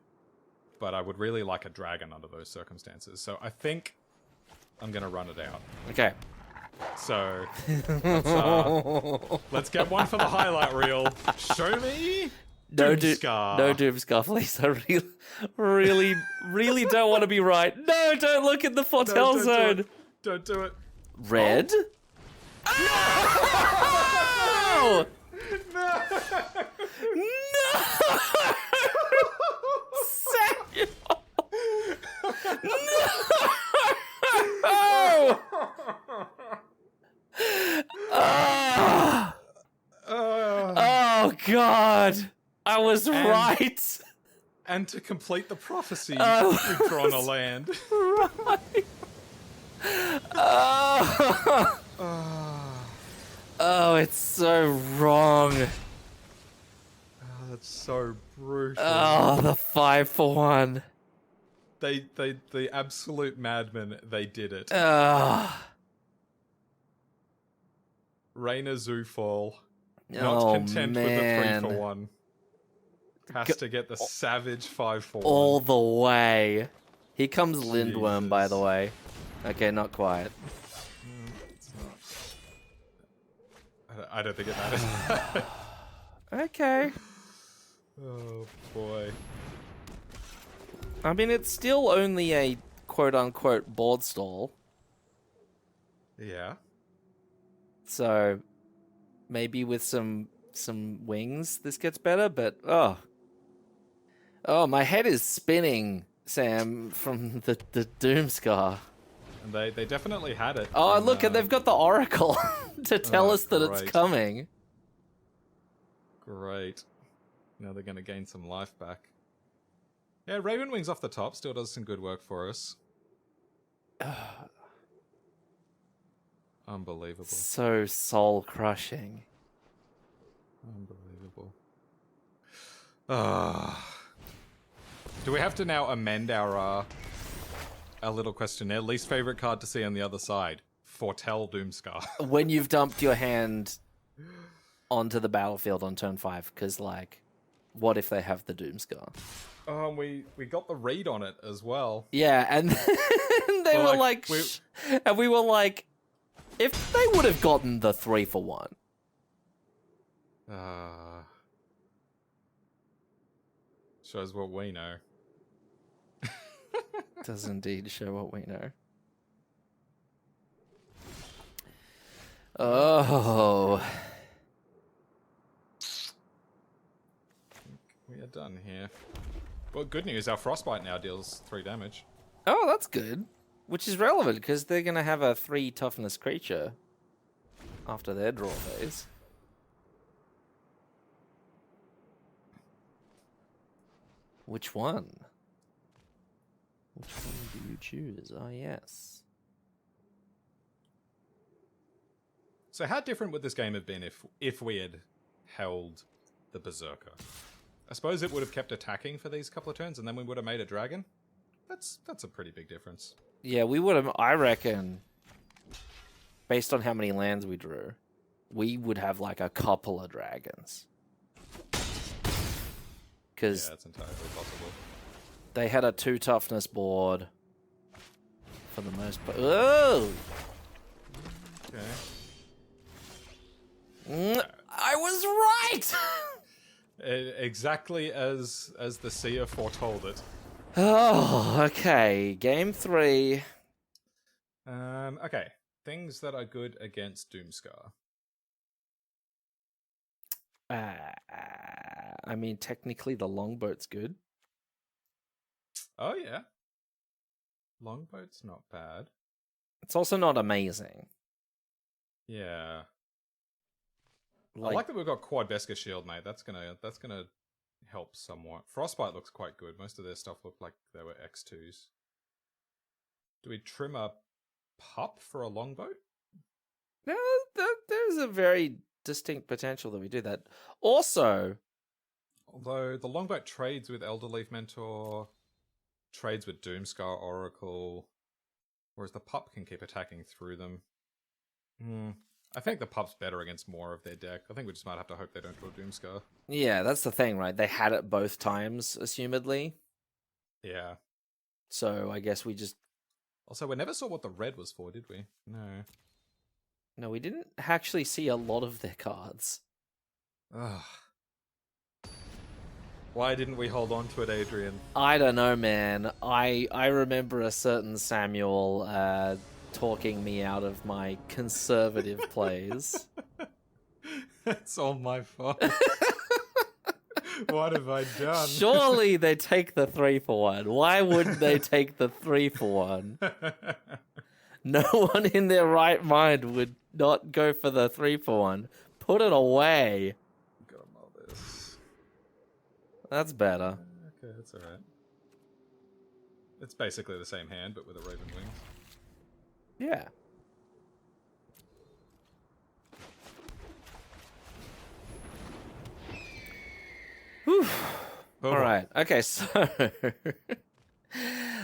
but I would really like a dragon under those circumstances. So I think I'm going to run it out. Okay. So let's get one for the highlight reel. Show me Doomscar. No Doomscar, please. I really don't want to be right. No, don't look at the foretell zone. Don't do it. Red? Oh! No! No! Samuel! No! Oh, God. I was right. And to complete the prophecy, Oh. we've drawn a land. Right. Oh. Oh, it's so wrong. Oh, that's so brutal. Oh, the 5-for-1. The absolute madmen, they did it. Oh. Raina Zufall, not Oh, content man. with the 3-for-1, has to get the savage 5-for-1. All the way. Here comes Lindworm, by the Jesus. way. Okay, not quite. It's not. I don't think it matters. Okay. Oh boy. I mean, it's still only a quote-unquote board stall. Yeah. So maybe with some wings this gets better, but oh, my head is spinning, Sam, from the Doomscar. And they definitely had it. Oh, in, look, and they've got the Oracle to tell us that it's great. coming. Great. Now they're going to gain some life back. Yeah, Raven Wings off the top still does some good work for us. Unbelievable. So soul-crushing. Unbelievable. Do we have to now amend our little questionnaire? Least favorite card to see on the other side. Foretell Doomscar. When you've dumped your hand onto the battlefield on turn 5, because, like, what if they have the Doomscar? We got the read on it as well. Yeah, and they Well, were like, like, and we were like, if they would have gotten the 3-for-1, Shows what we know. Does indeed show what we know. Oh. We are done here. Well, good news, our Frostbite now deals 3 damage. Oh, that's good. Which is relevant, because they're going to have a 3 toughness creature after their draw phase. Which one? Which one do you choose? Ah, yes. So how different would this game have been if we had held the Berserker? I suppose it would have kept attacking for these couple of turns, and then we would have made a dragon. That's a pretty big difference. Yeah, we would have, I reckon, based on how many lands we drew, we would have like a couple of dragons. Because yeah, that's entirely possible. They had a 2 toughness board for the most part. Oh! Okay. I was right! Exactly as the seer foretold it. Oh, okay. Game 3. Okay. Things that are good against Doomscar. I mean, technically the longboat's good. Oh, yeah. Longboat's not bad. It's also not amazing. Yeah. I like that we've got Quad Veska Shield, mate. That's gonna help somewhat. Frostbite looks quite good. Most of their stuff looked like they were X2s. Do we trim a pup for a longboat? No, there's a very distinct potential that we do that. Also, although the longboat trades with Elderleaf Mentor, trades with Doomscar Oracle, whereas the pup can keep attacking through them. I think the pup's better against more of their deck. I think we just might have to hope they don't draw Doomscar. Yeah, that's the thing, right? They had it both times, assumedly. Yeah. So I guess we just... Also, we never saw what the red was for, did we? No. No, we didn't actually see a lot of their cards. Ugh. Why didn't we hold on to it, Adrian? I don't know, man. I remember a certain Samuel talking me out of my conservative plays. It's all my fault. What have I done? Surely they take the 3-for-1. Why wouldn't they take the 3-for-1? No one in their right mind would not go for the 3-for-1. Put it away. Gotta mull this. That's better. Okay, that's alright. It's basically the same hand, but with a raven wing. Yeah. Whew. All right. Okay, so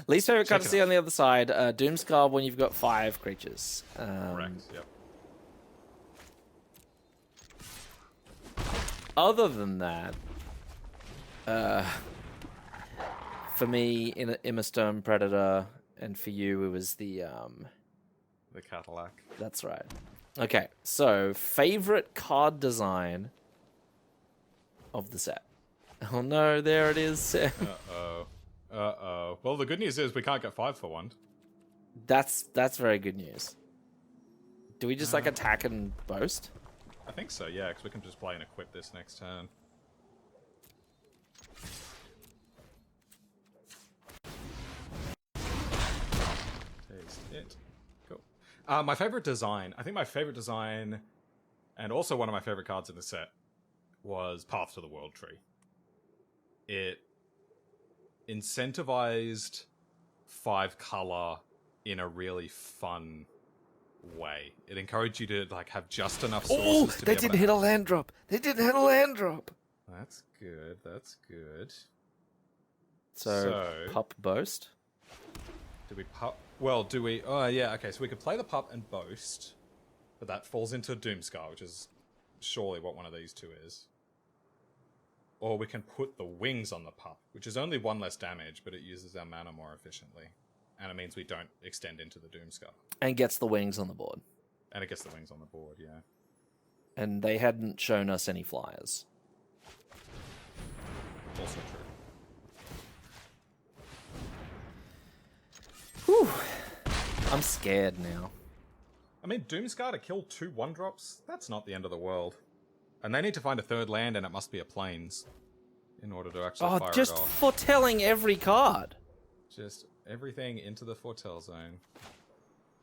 least favorite card to see on the other side. Doomscar when you've got 5 creatures. Correct. Yep. Other than that, for me, in Immerstone Predator, and for you, it was the Cadillac. That's right. Okay, so favorite card design of the set. Oh no, there it is, Sam. Uh-oh. Well, the good news is we can't get 5-for-1. That's very good news. Do we just like attack and boast? I think so, yeah, because we can just play and equip this next turn. Taste it. Cool. My favorite design, I think my favorite design, and also one of my favorite cards in the set, was Path to the World Tree. It incentivized 5-color in a really fun way. It encouraged you to like have just enough sources to they didn't hit a land drop. They didn't hit a land drop. That's good. That's good. So pup boast. Do we pup? Well, do we? Oh yeah. Okay, so we could play the pup and boast, but that falls into Doomscar, which is surely what one of these two is. Or we can put the wings on the pup, which is only 1 less damage, but it uses our mana more efficiently. And it means we don't extend into the Doomscar. And gets the wings on the board. And it gets the wings on the board, yeah. and they hadn't shown us any flyers. Also true. Whew. I'm scared now. I mean, Doomscar to kill 2 1-drops? That's not the end of the world. And they need to find a 3rd land, and it must be a Plains in order to actually fire it off. Just foretelling every card. Just everything into the foretell zone.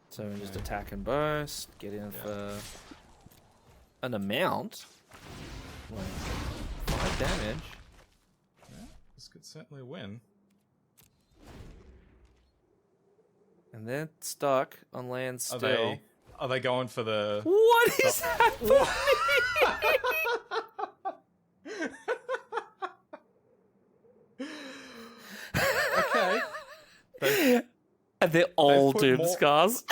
So we just attack and burst, get in for an amount. Like 5 damage. Yeah, this could certainly win. And they're stuck on land still. Are they going for the... What is happening? Okay. And they're all Doom Scars.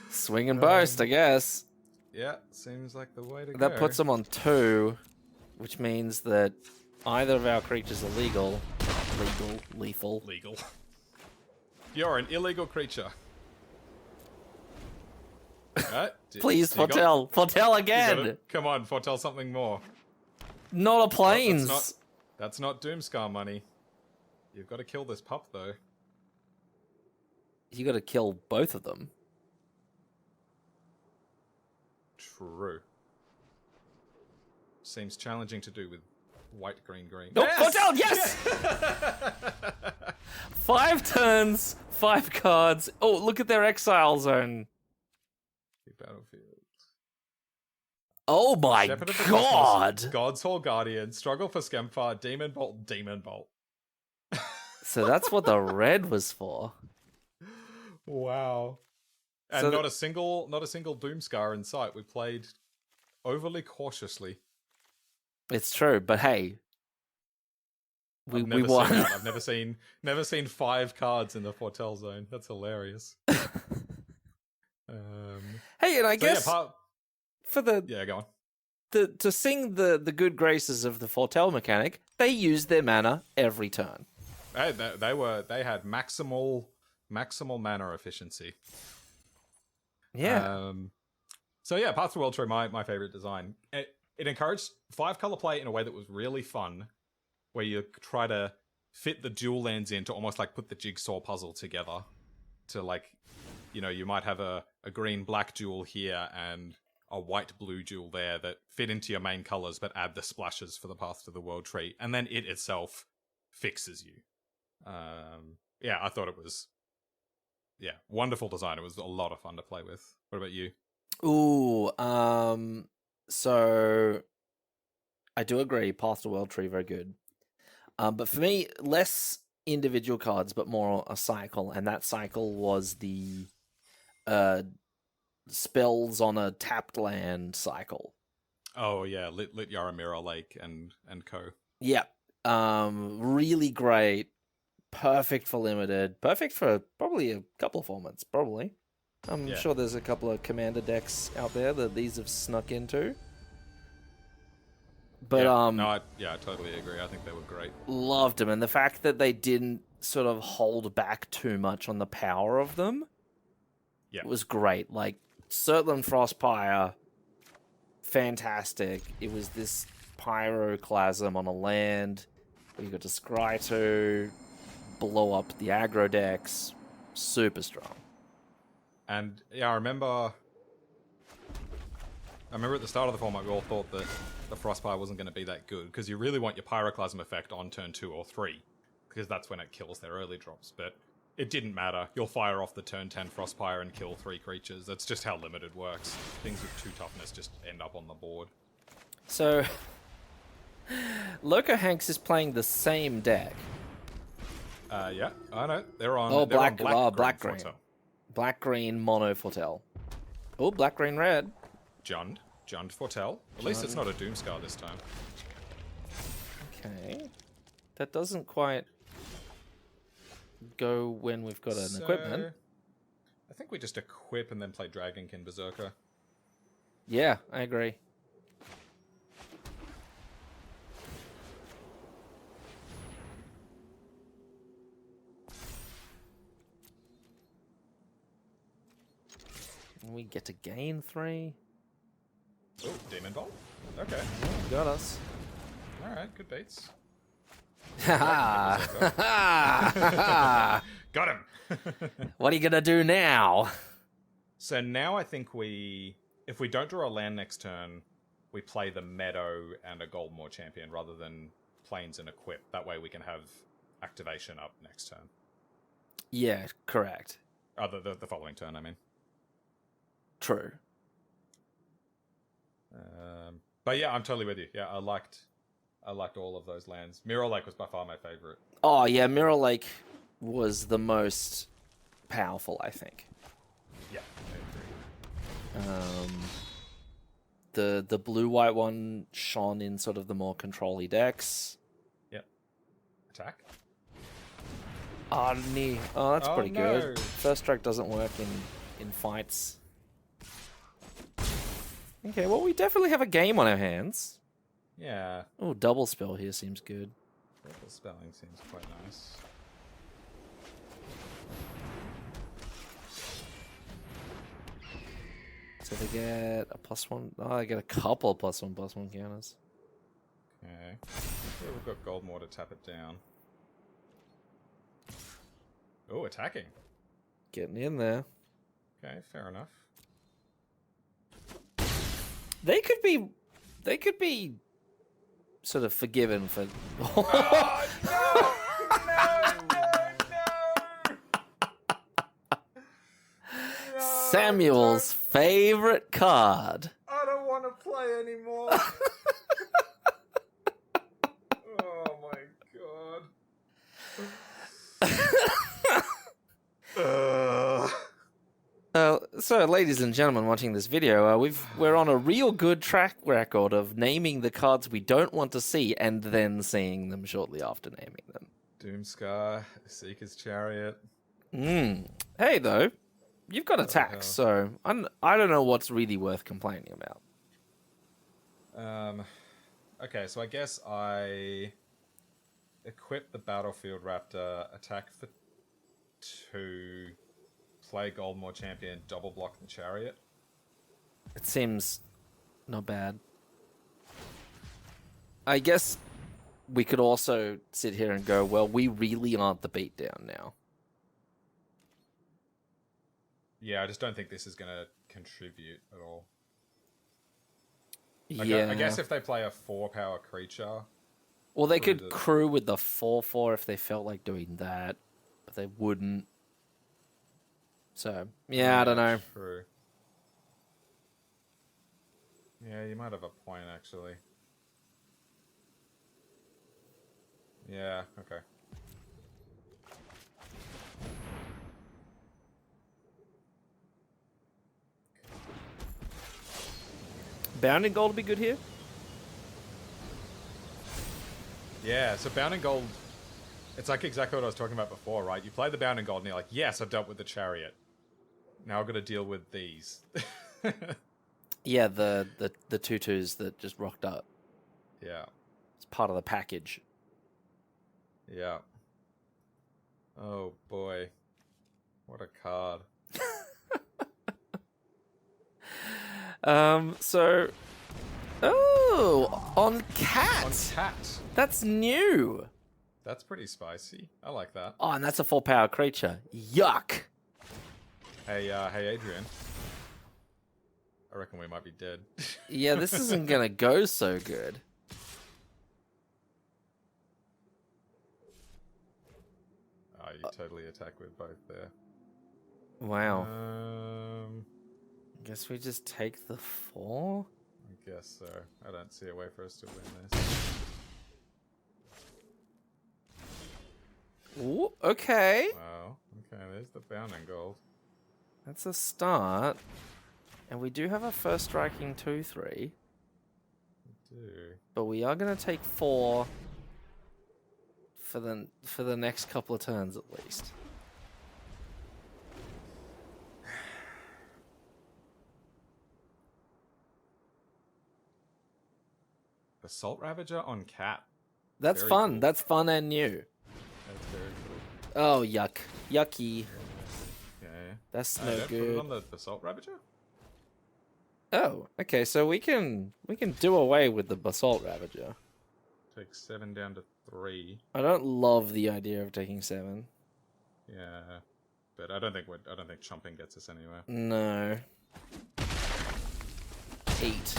Swing and burst, I guess. Yeah, seems like the way to go. That puts them on 2, which means that either of our creatures are lethal. Legal. You're an illegal creature. Right? Please foretell. Foretell again. Come on, foretell something more. Not a Plains. That's not Doomscar money. You've got to kill this pup, though. You got to kill both of them. True. Seems challenging to do with white, green, green. Oh, foretell, yes! 5 turns, 5 cards. Oh, look at their exile zone. Battlefield. Oh my Shepherd of the god! Cosmos, God's Hall Guardian, Struggle for Skemfar, Demon Bolt, Demon Bolt. So that's what the red was for. Wow. And So not a single Doomscar in sight. We played overly cautiously. It's true, but hey, we won. I've never seen 5 cards in the foretell zone. That's hilarious. Hey, and I guess for the go on. to sing the good graces of the foretell mechanic, they used their mana every turn. Hey, they had maximal mana efficiency. Yeah. So yeah, Path to World Tree, my favorite design. It encouraged 5-color play in a way that was really fun, where you try to fit the dual lands in to almost like put the jigsaw puzzle together. To like, you know, you might have a green-black duel here and a white-blue duel there that fit into your main colors but add the splashes for the Path to the World Tree, and then it itself fixes you. Yeah, I thought it was wonderful design. It was a lot of fun to play with. What about you? Ooh, so I do agree, Path to World Tree, very good. But for me, less individual cards, but more a cycle, and that cycle was the spells on a tapped land cycle. Oh yeah, Lit Yaramira Lake and co. Yeah, really great, perfect for limited, perfect for probably a couple of formats. Probably, I'm sure there's a couple of commander decks out there that these have snuck into. But I totally agree. I think they were great. Loved them, and the fact that they didn't sort of hold back too much on the power of them, was great. Like Surtland Frostpire, fantastic. It was this pyroclasm on a land where you got to scry to, blow up the aggro decks, super strong. And yeah, I remember at the start of the format, we all thought that the Frostpire wasn't going to be that good, because you really want your Pyroclasm effect on turn 2 or 3, because that's when it kills their early drops, but it didn't matter. You'll fire off the turn 10 Frostpire and kill 3 creatures. That's just how limited works. Things with 2 toughness just end up on the board. So, Loco Hanks is playing the same deck. Yeah, I know. They're on black green. Black-green mono foretell. Oh, black-green-red. Jund foretell. At least it's not a Doomscar this time. Okay. That doesn't quite go when we've got an equipment. I think we just equip and then play Dragonkin Berserker. Yeah, I agree. We get to gain 3. Oh, Demon Bolt. Okay. Got us. All right, good beats. Got Got him. What are you gonna do now? So now I think if we don't draw a land next turn, we play the Meadow and a Goldmore champion rather than Plains and Equip. That way we can have activation up next turn. Yeah, correct. The following turn, I mean. True. But yeah, I'm totally with you. Yeah, I liked all of those lands. Mirror Lake was by far my favorite. Oh yeah, Mirror Lake was the most powerful, I think. Yeah, I agree. The blue-white one shone in sort of the more control-y decks. Yep. Attack. Oh, knee. Oh, that's pretty good. No. First strike doesn't work in fights. Okay, well, we definitely have a game on our hands. Yeah. Oh, double spell here seems good. Purple spelling seems quite nice. So they get a +1. Oh, they get a couple of +1/+1 counters. Okay. Yeah, we've got Goldmore to tap it down. Oh, attacking. Getting in there. Okay, fair enough. They could be sort of forgiven for. Oh, no! No, Samuel's favorite card. I don't want to play anymore. Oh my god. So, ladies and gentlemen, watching this video, we're on a real good track record of naming the cards we don't want to see and then seeing them shortly after naming them. Doomscar, Seeker's Chariot. Hey, though, you've got attacks, so I don't know what's really worth complaining about. Okay, so I guess I equip the Battlefield Raptor, attack for 2, play Goldmore Champion, double block the Chariot. It seems not bad. I guess we could also sit here and go, well, we really aren't the beatdown now. Yeah, I just don't think this is going to contribute at all. Yeah. I guess if they play a 4-power creature... Well, they could crew with the 4/4 if they felt like doing that, but they wouldn't. So, yeah, I don't know. True. Yeah, you might have a point, actually. Yeah, okay. Bounding Gold would be good here. Yeah, so Bounding Gold, it's like exactly what I was talking about before, right? You play the Bounding Gold and you're like, yes, I've dealt with the Chariot. Now I've got to deal with these. Yeah, the 2/2s that just rocked up. Yeah. It's part of the package. Yeah. Oh, boy. What a card. So... Oh, on Cat! On Cat. That's new! That's pretty spicy. I like that. Oh, and that's a 4-power creature. Yuck! Hey, Adrian. I reckon we might be dead. Yeah, this isn't gonna go so good. Oh, you totally attack with both there. Wow. Guess we just take the 4? I guess so. I don't see a way for us to win this. Ooh, okay. Wow. Okay, there's the Bounding Gold. That's a start. And we do have a first striking 2/3. We do. But we are going to take 4 for the next couple of turns at least. Assault Ravager on Cat. That's Very fun. cool. That's fun and new. That's very cool. Oh, yuck. Yucky. Okay. That's No, no don't put it good. on the Assault Ravager? Oh, okay. So we can do away with the Basalt Ravager. Take 7 down to 3. I don't love the idea of taking 7. Yeah, but I don't think chumping gets us anywhere. No. 8.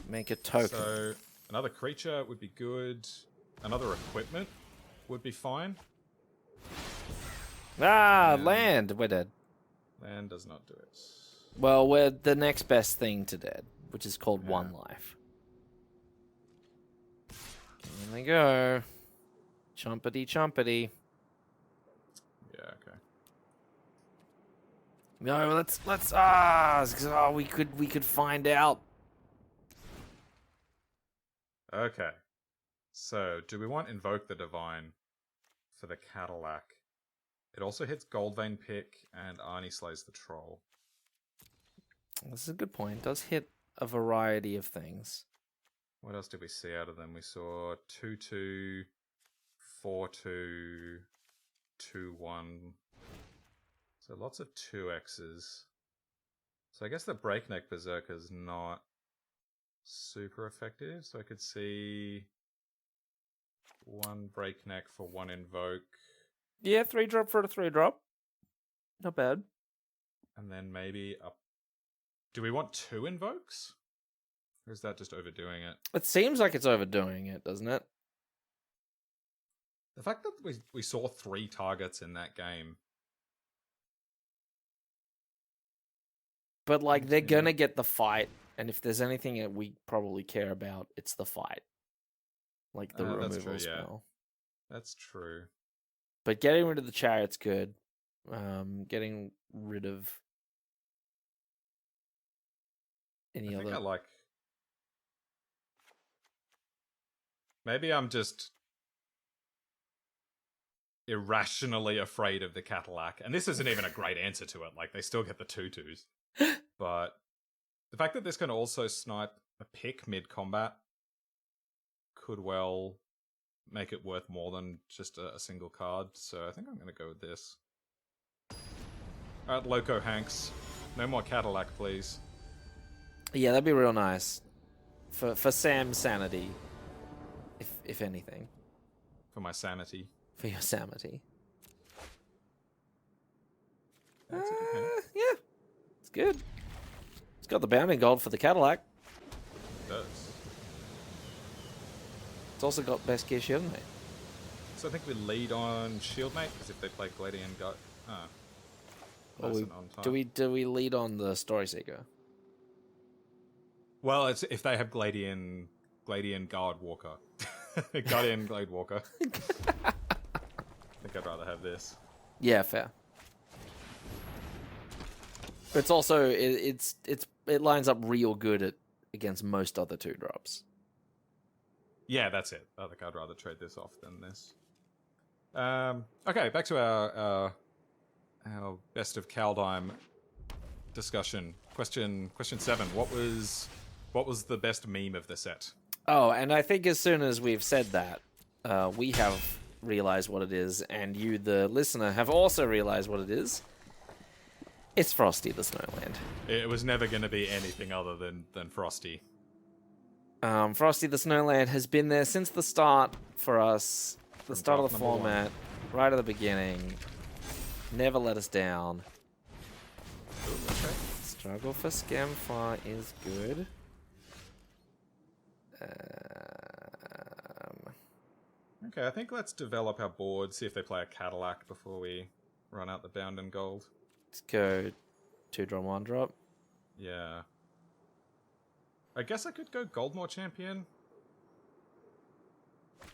Make a token. So another creature would be good. Another equipment would be fine. Land. We're dead. Land does not do it. Well, we're the next best thing to dead, which is called 1 life. Here we go. Chumpity chumpity. Yeah, okay. No, let's we could find out. Okay. So, do we want Invoke the Divine for the Cadillac? It also hits Goldvein Pick and Arnie slays the Troll. This is a good point. It does hit a variety of things. What else did we see out of them? We saw 2/2, 4/2, 2/1. So lots of 2Xs. So I guess the Breakneck Berserker's not super effective. So I could see 1 Breakneck for 1 Invoke. Yeah, 3-drop for a 3-drop. Not bad. And then maybe a... Do we want 2 Invokes? Or is that just overdoing it? It seems like it's overdoing it, doesn't it? The fact that we saw 3 targets in that game. But, like, they're going to get the fight. And if there's anything that we probably care about, it's the fight. Like the removal spell. Yeah. That's true. But getting rid of the chariot's good. Getting rid of any other... I like... Maybe I'm just irrationally afraid of the Cadillac. And this isn't even a great answer to it. Like, they still get the 2/2s. But the fact that this can also snipe a pick mid-combat could well make it worth more than just a single card. So I think I'm going to go with this. Alright, Loco Hanks. No more Cadillac, please. Yeah, that'd be real nice. For Sam's sanity. If anything. For my sanity. For your sanity. That's okay. Yeah. It's good. It's got the bounding gold for the Cadillac. It does. It's also got best gear shield mate. So I think we lead on Shield Mate, because if they play Gladian God... Do we lead on the Story Seeker? Well, it's if they have Gladian Guard Walker. Guardian Glade Walker. I think I'd rather have this. Yeah, fair. It's also it lines up real good against most other 2-drops. Yeah, that's it. I think I'd rather trade this off than this. Okay, back to our best of Kaldheim discussion. Question 7. What was the best meme of the set? Oh, and I think as soon as we've said that, we have realized what it is, and you, the listener, have also realized what it is. It's Frosty the Snowland. It was never going to be anything other than Frosty. Frosty the Snowland has been there since the start for us. The start of the format, right at the beginning. Never let us down. Ooh, okay. Struggle for Scamfire is good. Okay, I think let's develop our board, see if they play a Cadillac before we run out the bound and gold. Let's go 2-drop, 1-drop. Yeah. I guess I could go Goldmore Champion.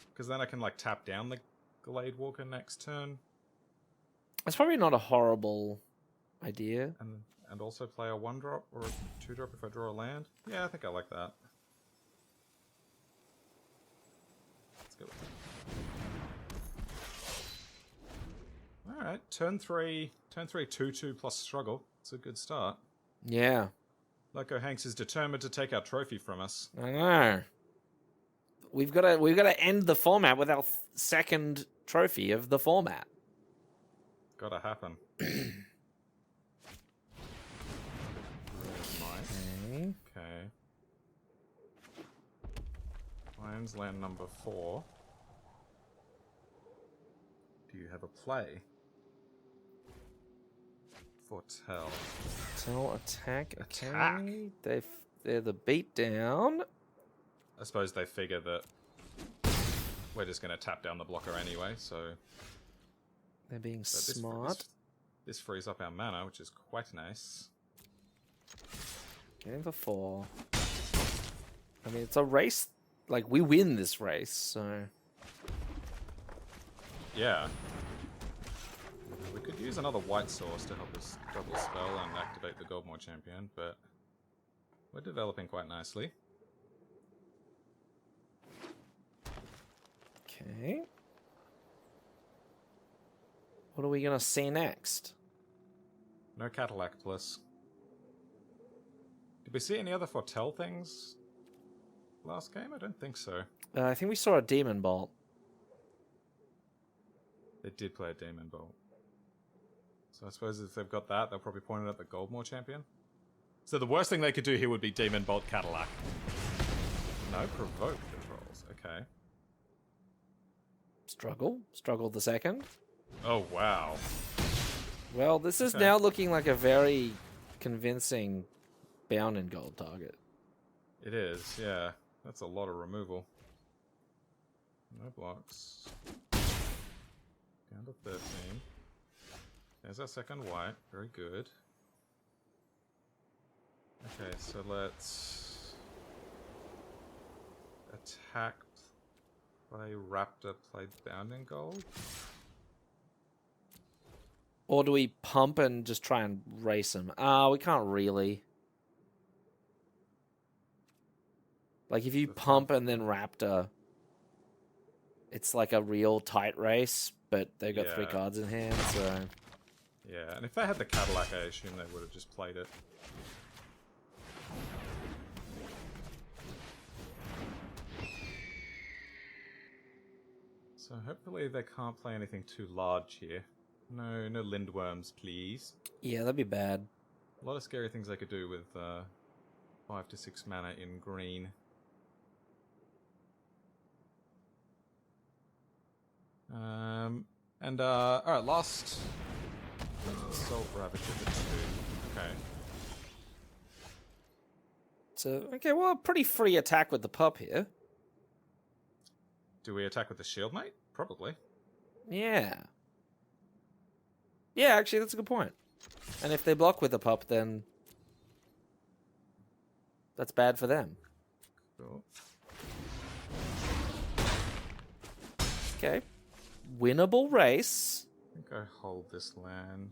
Because then I can, like, tap down the Glade Walker next turn. It's probably not a horrible idea. And also play a 1-drop or a 2-drop if I draw a land. Yeah, I think I like that. Let's go with that. Alright, turn 3, 2/2 plus struggle. It's a good start. Yeah. Loco Hanks is determined to take our trophy from us. I know. We've got to end the format with our second trophy of the format. Gotta happen. Stones land number 4. Do you have a play? Foretell. Tell attack. Attack. Okay. They're the beat down. I suppose they figure that we're just going to tap down the blocker anyway, so... They're being smart. This frees up our mana, which is quite nice. Getting for 4. I mean, it's a race. Like, we win this race, so... Yeah. We could use another white source to help us double spell and activate the Goldmore champion, but we're developing quite nicely. Okay. What are we going to see next? No Cadillac Plus. Did we see any other Foretell things last game? I don't think so. I think we saw a Demon Bolt. They did play a Demon Bolt. So I suppose if they've got that, they'll probably point it at the Goldmore champion. So the worst thing they could do here would be Demon Bolt Cadillac. No provoke controls. Okay. Struggle the second. Oh, wow. Well, this is now looking like a very convincing bound and gold target. It is, yeah. That's a lot of removal. No blocks. Down to 13. There's our second white. Very good. Okay, so let's attack, play Raptor, play Bounding Gold. Or do we pump and just try and race him? We can't really. Like, if you pump and then Raptor, it's like a real tight race, but they've got 3 cards in hand, so... Yeah, and if they had the Cadillac, I assume they would have just played it. So hopefully they can't play anything too large here. No Lindworms, please. Yeah, that'd be bad. A lot of scary things they could do with 5 to 6 mana in green. Alright, last Assault Ravager the 2. Okay. So, okay, well, pretty free attack with the pup here. Do we attack with the shield mate? Probably. Yeah. Yeah, actually, that's a good point. And if they block with the pup, then that's bad for them. Cool. Okay. Winnable race. I think I hold this land.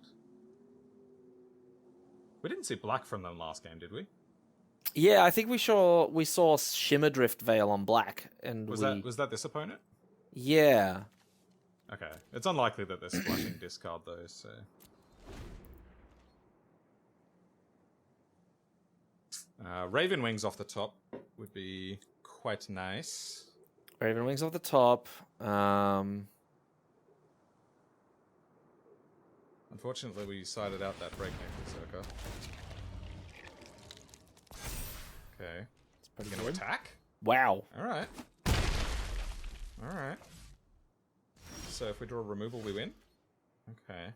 We didn't see black from them last game, did we? Yeah, I think we saw Shimmerdrift Veil on black, and was that this opponent? Yeah. Okay, it's unlikely that they're splashing discard those. So. Raven Wings off the top would be quite nice. Raven Wings off the top. Unfortunately, we sided out that Breakneck Berserker. Okay. It's pretty gonna good. attack? Wow. Alright. Alright. So if we draw removal, we win? Okay.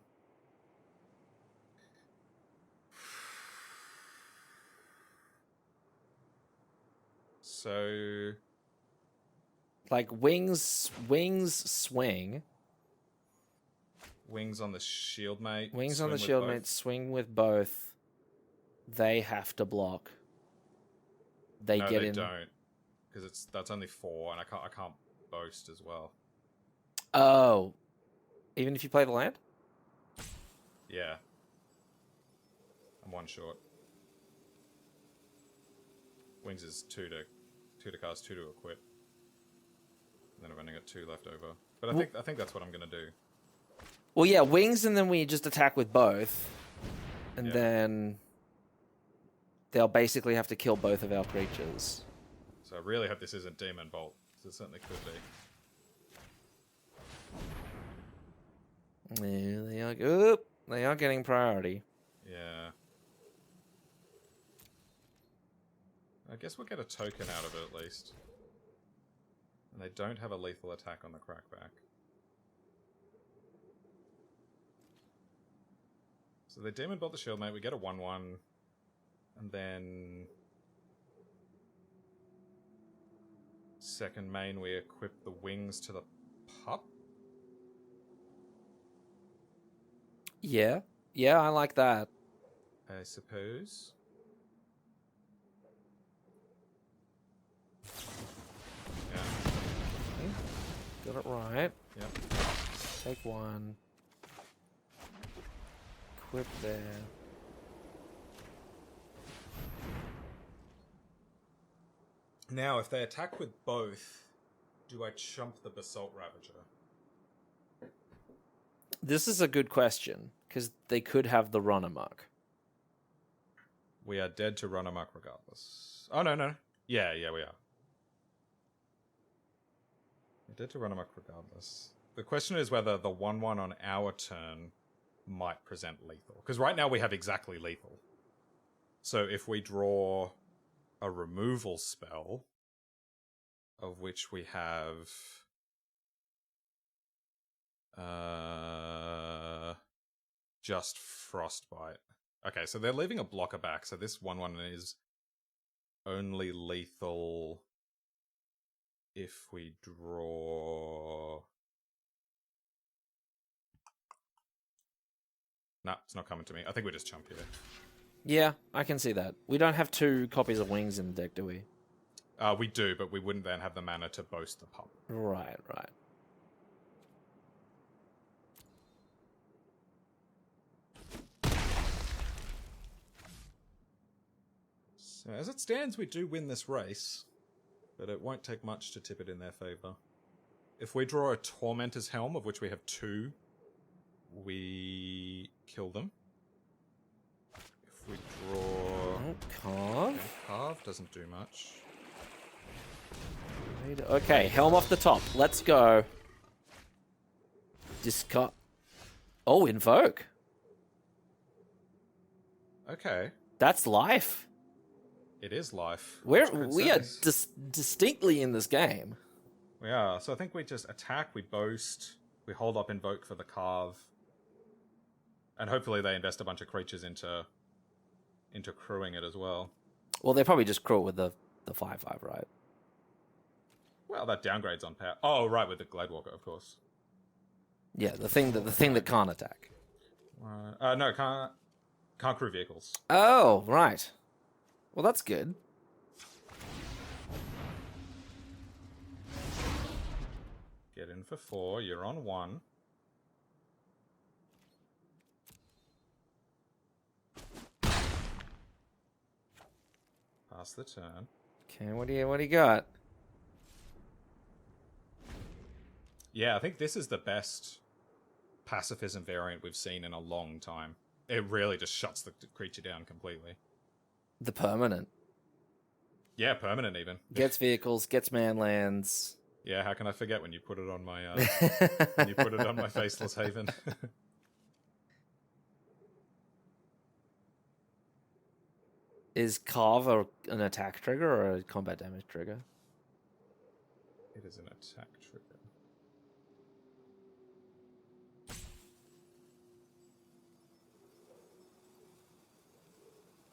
So... Like, wings swing. Wings on the shield mate. Wings on the shield mate, swing with both. They have to block. They no, get they in. don't, because that's only 4, and I can't boast as well. Oh, even if you play the land? Yeah, I'm 1 short. Wings is 2 to cast, 2 to equip. And then I've only got 2 left over. But I think that's what I'm gonna do. Well, yeah, wings, and then we just attack with both, and then they'll basically have to kill both of our creatures. So I really hope this isn't Demon Bolt, because it certainly could be. Yeah, they are getting priority. Yeah. I guess we'll get a token out of it at least. And they don't have a lethal attack on the crackback. So they Demon Bolt the Shieldmate, we get a 1/1. And then... second main, we equip the wings to the pup. Yeah. Yeah, I like that. I suppose. Yeah. Got it right. Yep. Take one. Equip there. Now, if they attack with both, do I chump the Basalt Ravager? This is a good question, because they could have the run amok. We are dead to run amok regardless. Oh, no. Yeah, we are. We're dead to run amok regardless. The question is whether the 1/1 on our turn might present lethal. Because right now we have exactly lethal. So if we draw a removal spell, of which we have just Frostbite. Okay, so they're leaving a blocker back, so this 1/1 is only lethal if we draw... Nah, it's not coming to me. I think we just chump here. Yeah, I can see that. We don't have 2 copies of wings in the deck, do we? We do, but we wouldn't then have the mana to boast the pup. Right. So as it stands, we do win this race, but it won't take much to tip it in their favor. If we draw a Tormentor's Helm, of which we have 2, we kill them. If we draw... Carve? Carve doesn't do much. Okay, Helm off the top. Let's go. Discard. Oh, Invoke. Okay. That's life. It is life. We are distinctly in this game. We are. So I think we just attack, we boast, we hold up Invoke for the Carve, and hopefully they invest a bunch of creatures into crewing it as well. Well, they probably just crew it with the 5/5, right? Well, that downgrades on power. Oh, right, with the Gladewalker, of course. Yeah, the thing that can't attack. No, can't crew vehicles. Oh, right. Well, that's good. Get in for 4. You're on 1. Pass the turn. Okay, what do you got? Yeah, I think this is the best pacifism variant we've seen in a long time. It really just shuts the creature down completely. The permanent. Yeah, permanent even. Gets vehicles, gets man lands. Yeah, how can I forget when you put it on my when you put it on my Faceless Haven? Is Carve an attack trigger or a combat damage trigger? It is an attack trigger.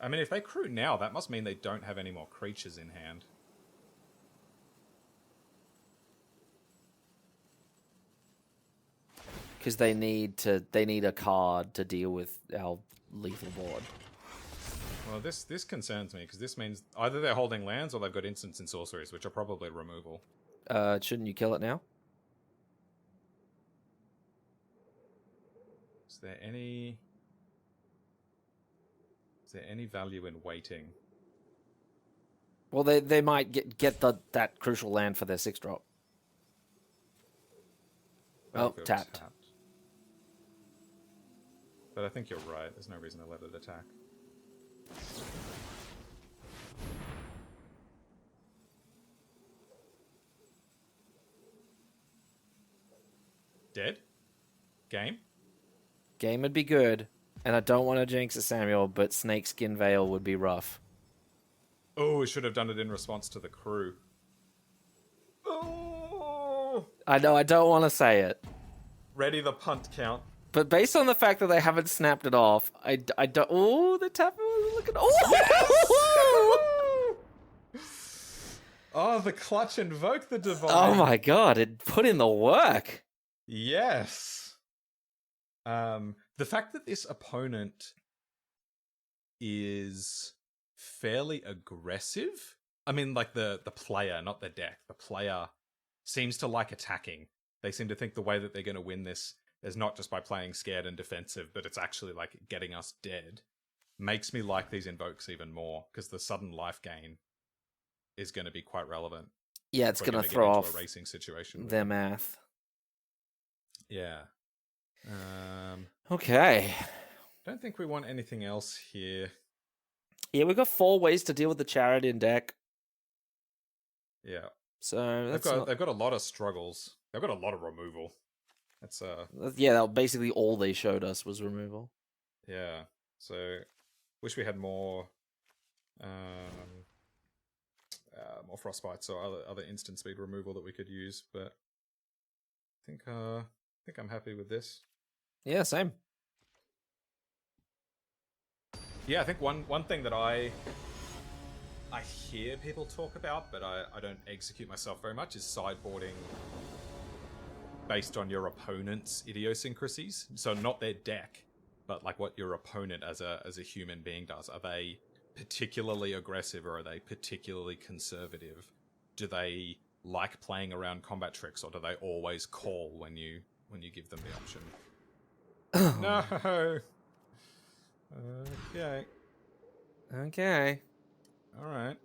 I mean, if they crew now, that must mean they don't have any more creatures in hand. Because they need a card to deal with our lethal board. Well, this concerns me, because this means either they're holding lands or they've got instants and sorceries, which are probably removal. Shouldn't you kill it now? Is there any value in waiting? Well, they might get that crucial land for their 6-drop. Oh, tapped. But I think you're right. There's no reason to let it attack. Dead? Game? Game would be good, and I don't want to jinx it, Samuel, but Snakeskin Veil would be rough. Oh, we should have done it in response to the crew. Oh! I know, I don't want to say it. Ready the punt count. But based on the fact that they haven't snapped it off, I don't... Oh, the tapper was looking... Oh! Yes! Oh, the clutch invoke the divine. Oh my god, it put in the work. Yes. The fact that this opponent is fairly aggressive. I mean, like the player, not the deck. The player seems to like attacking. They seem to think the way that they're going to win this is not just by playing scared and defensive, but it's actually like getting us dead. Makes me like these invokes even more, because the sudden life gain is going to be quite relevant. Yeah, it's going to throw off a racing situation. Their math. Yeah. Okay. Don't think we want anything else here. Yeah, we've got 4 ways to deal with the Charadian deck. Yeah. So they've got a lot of struggles. They've got a lot of removal. That's yeah, that was basically all they showed us was removal. Yeah. So wish we had more more frostbites or other instant speed removal that we could use, but I think I'm happy with this. Yeah, same. Yeah, I think one thing that I hear people talk about, but I don't execute myself very much, is sideboarding based on your opponent's idiosyncrasies. So not their deck, but like what your opponent as a human being does. Are they particularly aggressive or are they particularly conservative? Do they like playing around combat tricks, or do they always call when you give them the option? No. Okay. Okay. All right.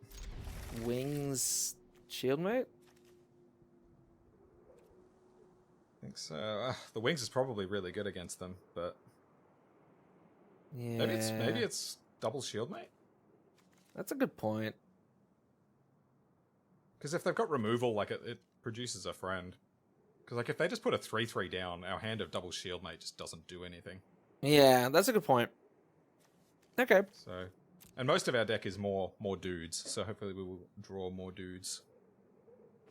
Wings Shieldmate? I think so. The wings is probably really good against them, but yeah, maybe it's double shieldmate. That's a good point. Because if they've got removal, like it produces a friend. Because like if they just put a 3/3 down, our hand of double shieldmate just doesn't do anything. Yeah, that's a good point. Okay. So, and most of our deck is more dudes. So hopefully we will draw more dudes.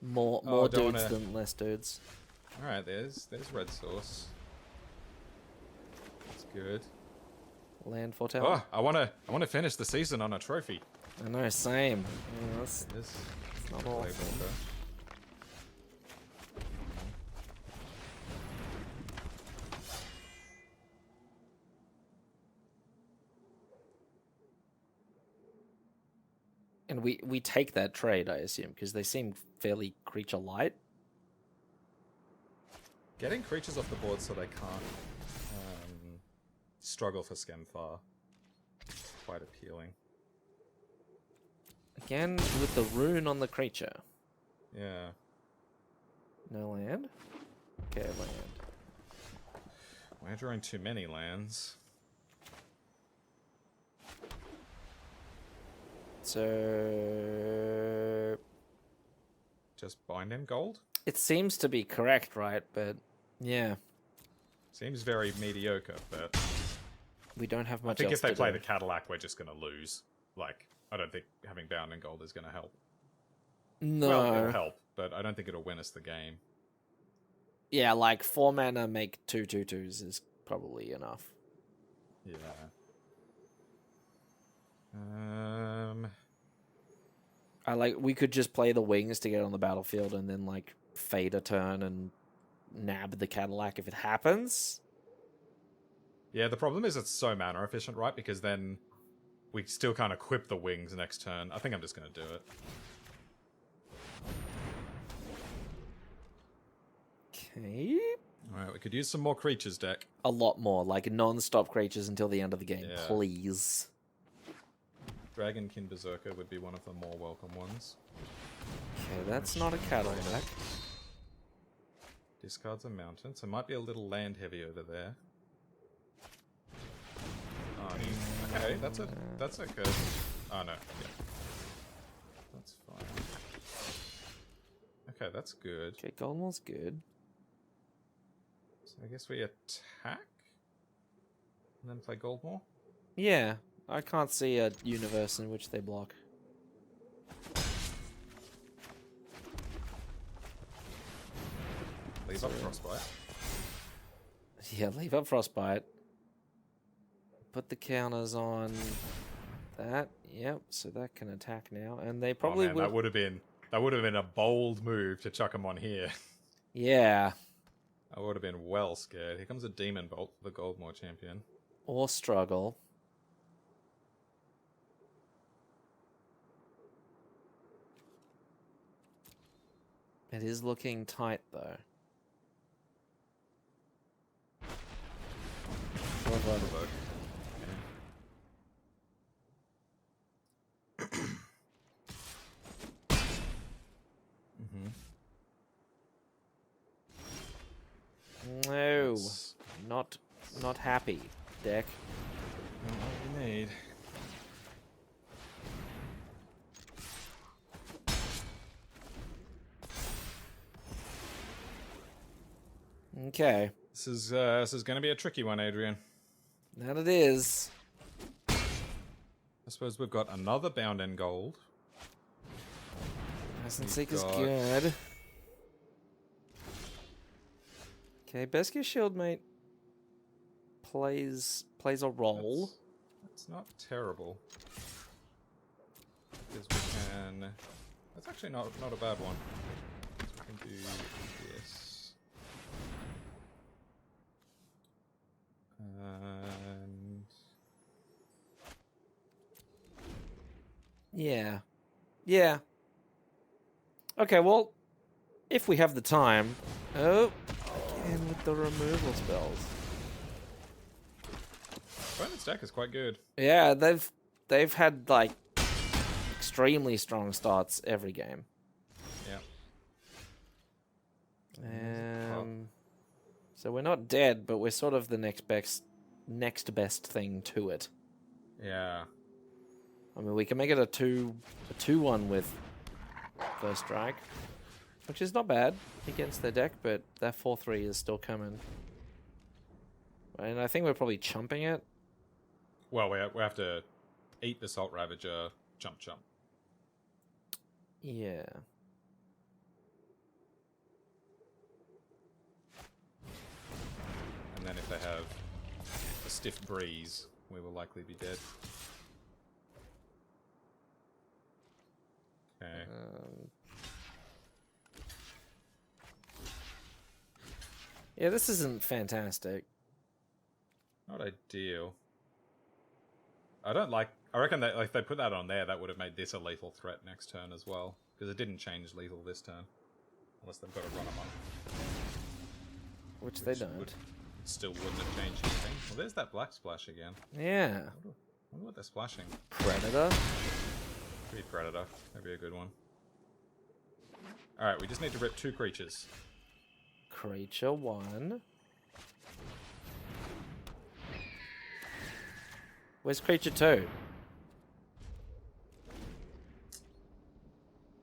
More dudes than less dudes. All right, there's red source. That's good. Land foretell. Oh, I want to finish the season on a trophy. I know, same. Yeah, that's not all. And we take that trade, I assume, because they seem fairly creature light. Getting creatures off the board so they can't struggle for Skemthar is quite appealing. Again, with the rune on the creature. Yeah. No land? Okay, land. We're drawing too many lands. So... Just bind in gold? It seems to be correct, right? But, yeah. Seems very mediocre, but... We don't have much I think else if they to play do. the Cadillac, we're just going to lose. Like, I don't think having bound in gold is going to help. No. Well, it'll help, but I don't think it'll win us the game. Yeah, like 4 mana make 2/2/2s is probably enough. Yeah. We could just play the wings to get on the battlefield and then like fade a turn and nab the Cadillac if it happens. Yeah, the problem is it's so mana efficient, right? Because then we still can't equip the wings next turn. I think I'm just going to do it. Okay. Alright, we could use some more creatures deck. A lot more, like non-stop creatures until the end of the game, Yeah. please. Dragonkin Berserker would be one of the more welcome ones. Okay, that's not a Cadillac. Discards a mountain, so it might be a little land heavy over there. Oh, okay, that's a good. Oh no, yeah. That's fine. Okay, that's good. Okay, Goldmore's good. So I guess we attack and then play Goldmore. Yeah, I can't see a universe in which they block. Leave up Frostbite. Yeah, leave up Frostbite. Put the counters on that. Yep, so that can attack now. And they probably will... That would have been a bold move to chuck him on here. Yeah. I would have been well scared. Here comes a Demon Bolt for the Goldmore champion. Or struggle. It is looking tight, though. Vote. No, not happy, deck. Not what you need. Okay. This is going to be a tricky one, Adrian. That it is. I suppose we've got another Bound in Gold. Hasn't Seeker's good. Okay, Best Gear Shieldmate plays a role. That's not terrible. Because we can... That's actually not a bad one. We can do this. And... Yeah. Yeah. Okay, well, if we have the time... Oh, again with the removal spells. Opponent's deck is quite good. Yeah, they've had, like, extremely strong starts every game. Yeah. So we're not dead, but we're sort of the next best thing to it. Yeah. I mean, we can make it a 2-1 with First Strike, which is not bad against their deck, but that 4-3 is still coming. And I think we're probably chumping it. Well, we have to eat the Salt Ravager, jump. Yeah. And then if they have a stiff breeze, we will likely be dead. Okay. Yeah, this isn't fantastic. Not ideal. I reckon that if they put that on there, that would have made this a lethal threat next turn as well. Because it didn't change lethal this turn. Unless they've got to run amok. Which they don't. Still wouldn't have changed anything. Well, there's that black splash again. Yeah. I wonder what they're splashing. Predator? Maybe Predator. That'd be a good one. Alright, we just need to rip 2 creatures. Creature 1. Where's Creature 2?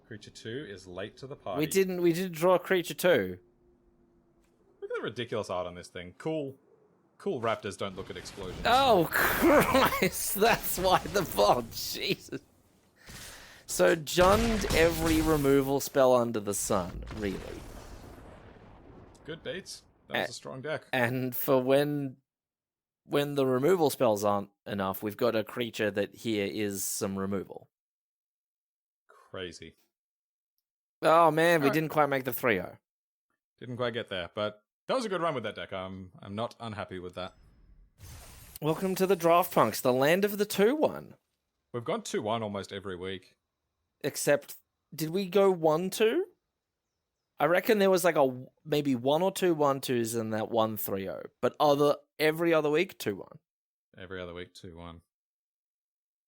Creature 2 is late to the party. We didn't draw Creature 2. Look at the ridiculous art on this thing. Cool raptors don't look at explosions. Oh, Christ! That's why the bot. Jesus. So, Jund every removal spell under the sun, really. Good beats. That was a strong deck. And for when the removal spells aren't enough, we've got a creature that here is some removal. Crazy. Oh man, we didn't quite make the 3-0. Didn't quite get there, but that was a good run with that deck. I'm not unhappy with that. Welcome to the Draft Punks, the land of the 2-1. We've gone 2-1 almost every week. Except, did we go 1-2? I reckon there was like maybe 1 or 2 1-2s and that 1 3-0. But every other week, 2-1. Every other week, 2-1.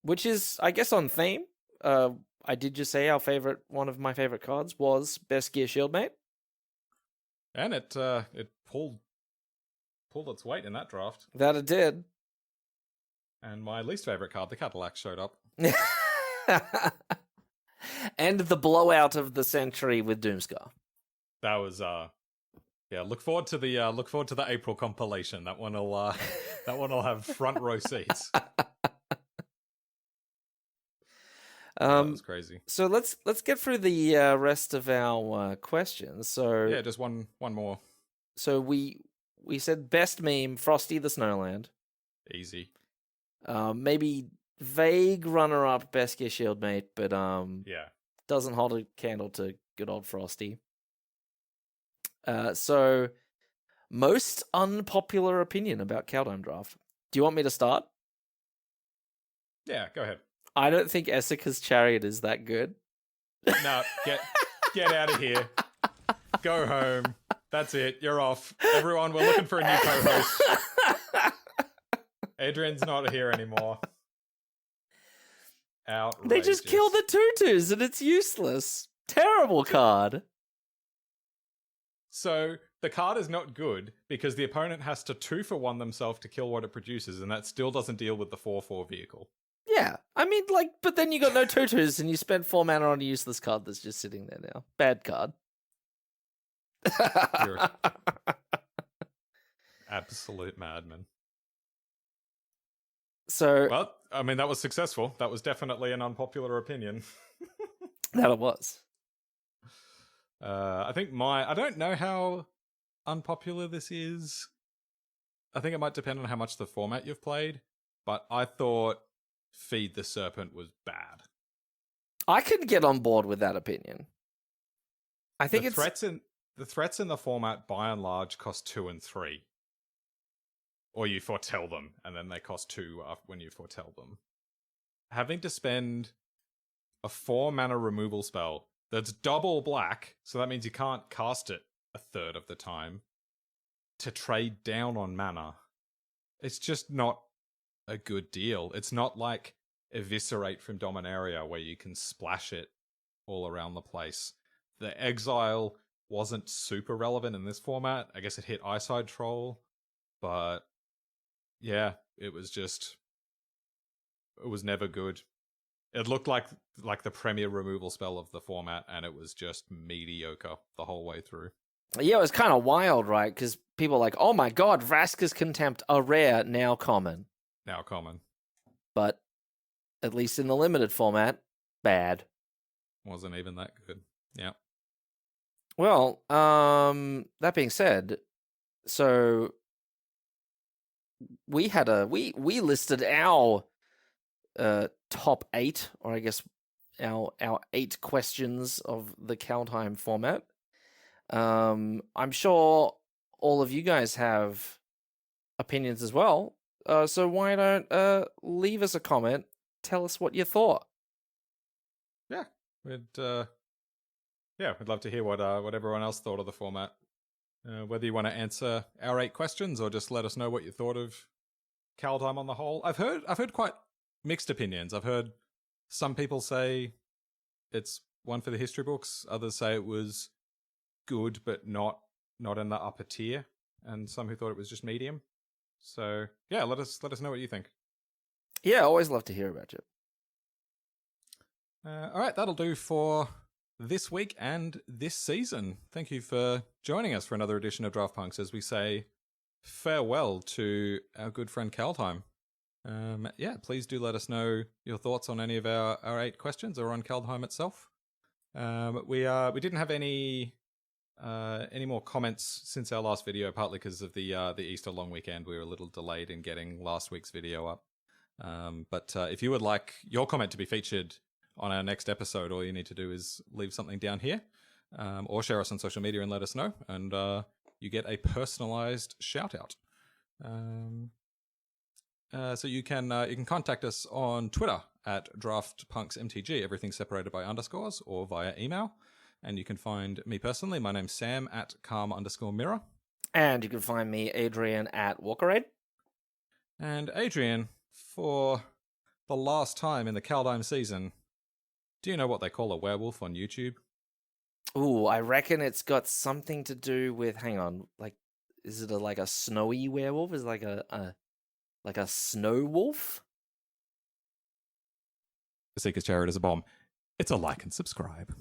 Which is, I guess, on theme. I did just say one of my favorite cards was Best Gear Shieldmate. And it pulled its weight in that draft. That it did. And my least favorite card, the Cadillac, showed up. And the blowout of the century with Doomscar. That was look forward to the April compilation. That one will have front row seats. That was crazy. So let's get through the rest of our questions. So yeah, just one more. So we said best meme, Frosty the Snowland. Easy. Maybe vague runner-up, best gear shield mate, but Yeah. doesn't hold a candle to good old Frosty. So most unpopular opinion about Kaldheim draft. Do you want me to start? Yeah, go ahead. I don't think Essica's Chariot is that good. No, get out of here. Go home. That's it. You're off. Everyone, we're looking for a new co-host. Adrian's not here anymore. Outrageous. They just kill the tutus and it's useless. Terrible card. So the card is not good because the opponent has to 2-for-1 themselves to kill what it produces, and that still doesn't deal with the 4/4 vehicle. Yeah, I mean, like, but then you got no tutus and you spend 4 mana on a useless card that's just sitting there now. Bad card. You're an absolute madman. So, well, I mean, that was successful. That was definitely an unpopular opinion. that it was. I think I don't know how unpopular this is. I think it might depend on how much the format you've played, but I thought Feed the Serpent was bad. I could get on board with that opinion. I think the threats in the format by and large cost 2 and 3. Or you foretell them, and then they cost 2 when you foretell them. Having to spend a 4-mana removal spell that's double black, so that means you can't cast it a third of the time, to trade down on mana. It's just not a good deal. It's not like Eviscerate from Dominaria where you can splash it all around the place. The Exile wasn't super relevant in this format. I guess it hit Eyeside Troll, but yeah, it was never good. It looked like the premier removal spell of the format, and it was just mediocre the whole way through. Yeah, it was kind of wild, right? Because people are like, oh my god, Vraska's Contempt, a rare, now common. Now common. But at least in the limited format, bad. Wasn't even that good. Yeah. Well, that being said, so we had we listed our top 8, or I guess our 8 questions of the Kaldheim format. I'm sure all of you guys have opinions as well. So why don't leave us a comment? Tell us what you thought. Yeah, we'd love to hear what everyone else thought of the format. Whether you want to answer our 8 questions or just let us know what you thought of Kaldheim on the whole. I've heard quite mixed opinions. I've heard some people say it's one for the history books. Others say it was good, but not in the upper tier. And some who thought it was just medium. So yeah, let us know what you think. Yeah, always love to hear about you. All right, that'll do for this week and this season. Thank you for joining us for another edition of Draft Punks as we say farewell to our good friend Kaldheim. Please do let us know your thoughts on any of our 8 questions or on Kaldheim itself. We didn't have any more comments since our last video, partly because of the Easter long weekend. We were a little delayed in getting last week's video up. But if you would like your comment to be featured on our next episode, all you need to do is leave something down here, or share us on social media and let us know, and you get a personalized shout out. So you can contact us on Twitter at DraftPunksMTG, everything separated by underscores, or via email. And you can find me personally. My name's Sam at calm_mirror. And you can find me, Adrian, at Walkerade. And Adrian, for the last time in the Kaldheim season, do you know what they call a werewolf on YouTube? Ooh, I reckon it's got something to do with, hang on, like, is it like a snowy werewolf? Is it like a snow wolf? The Seeker's Chariot is a bomb. It's a like and subscribe.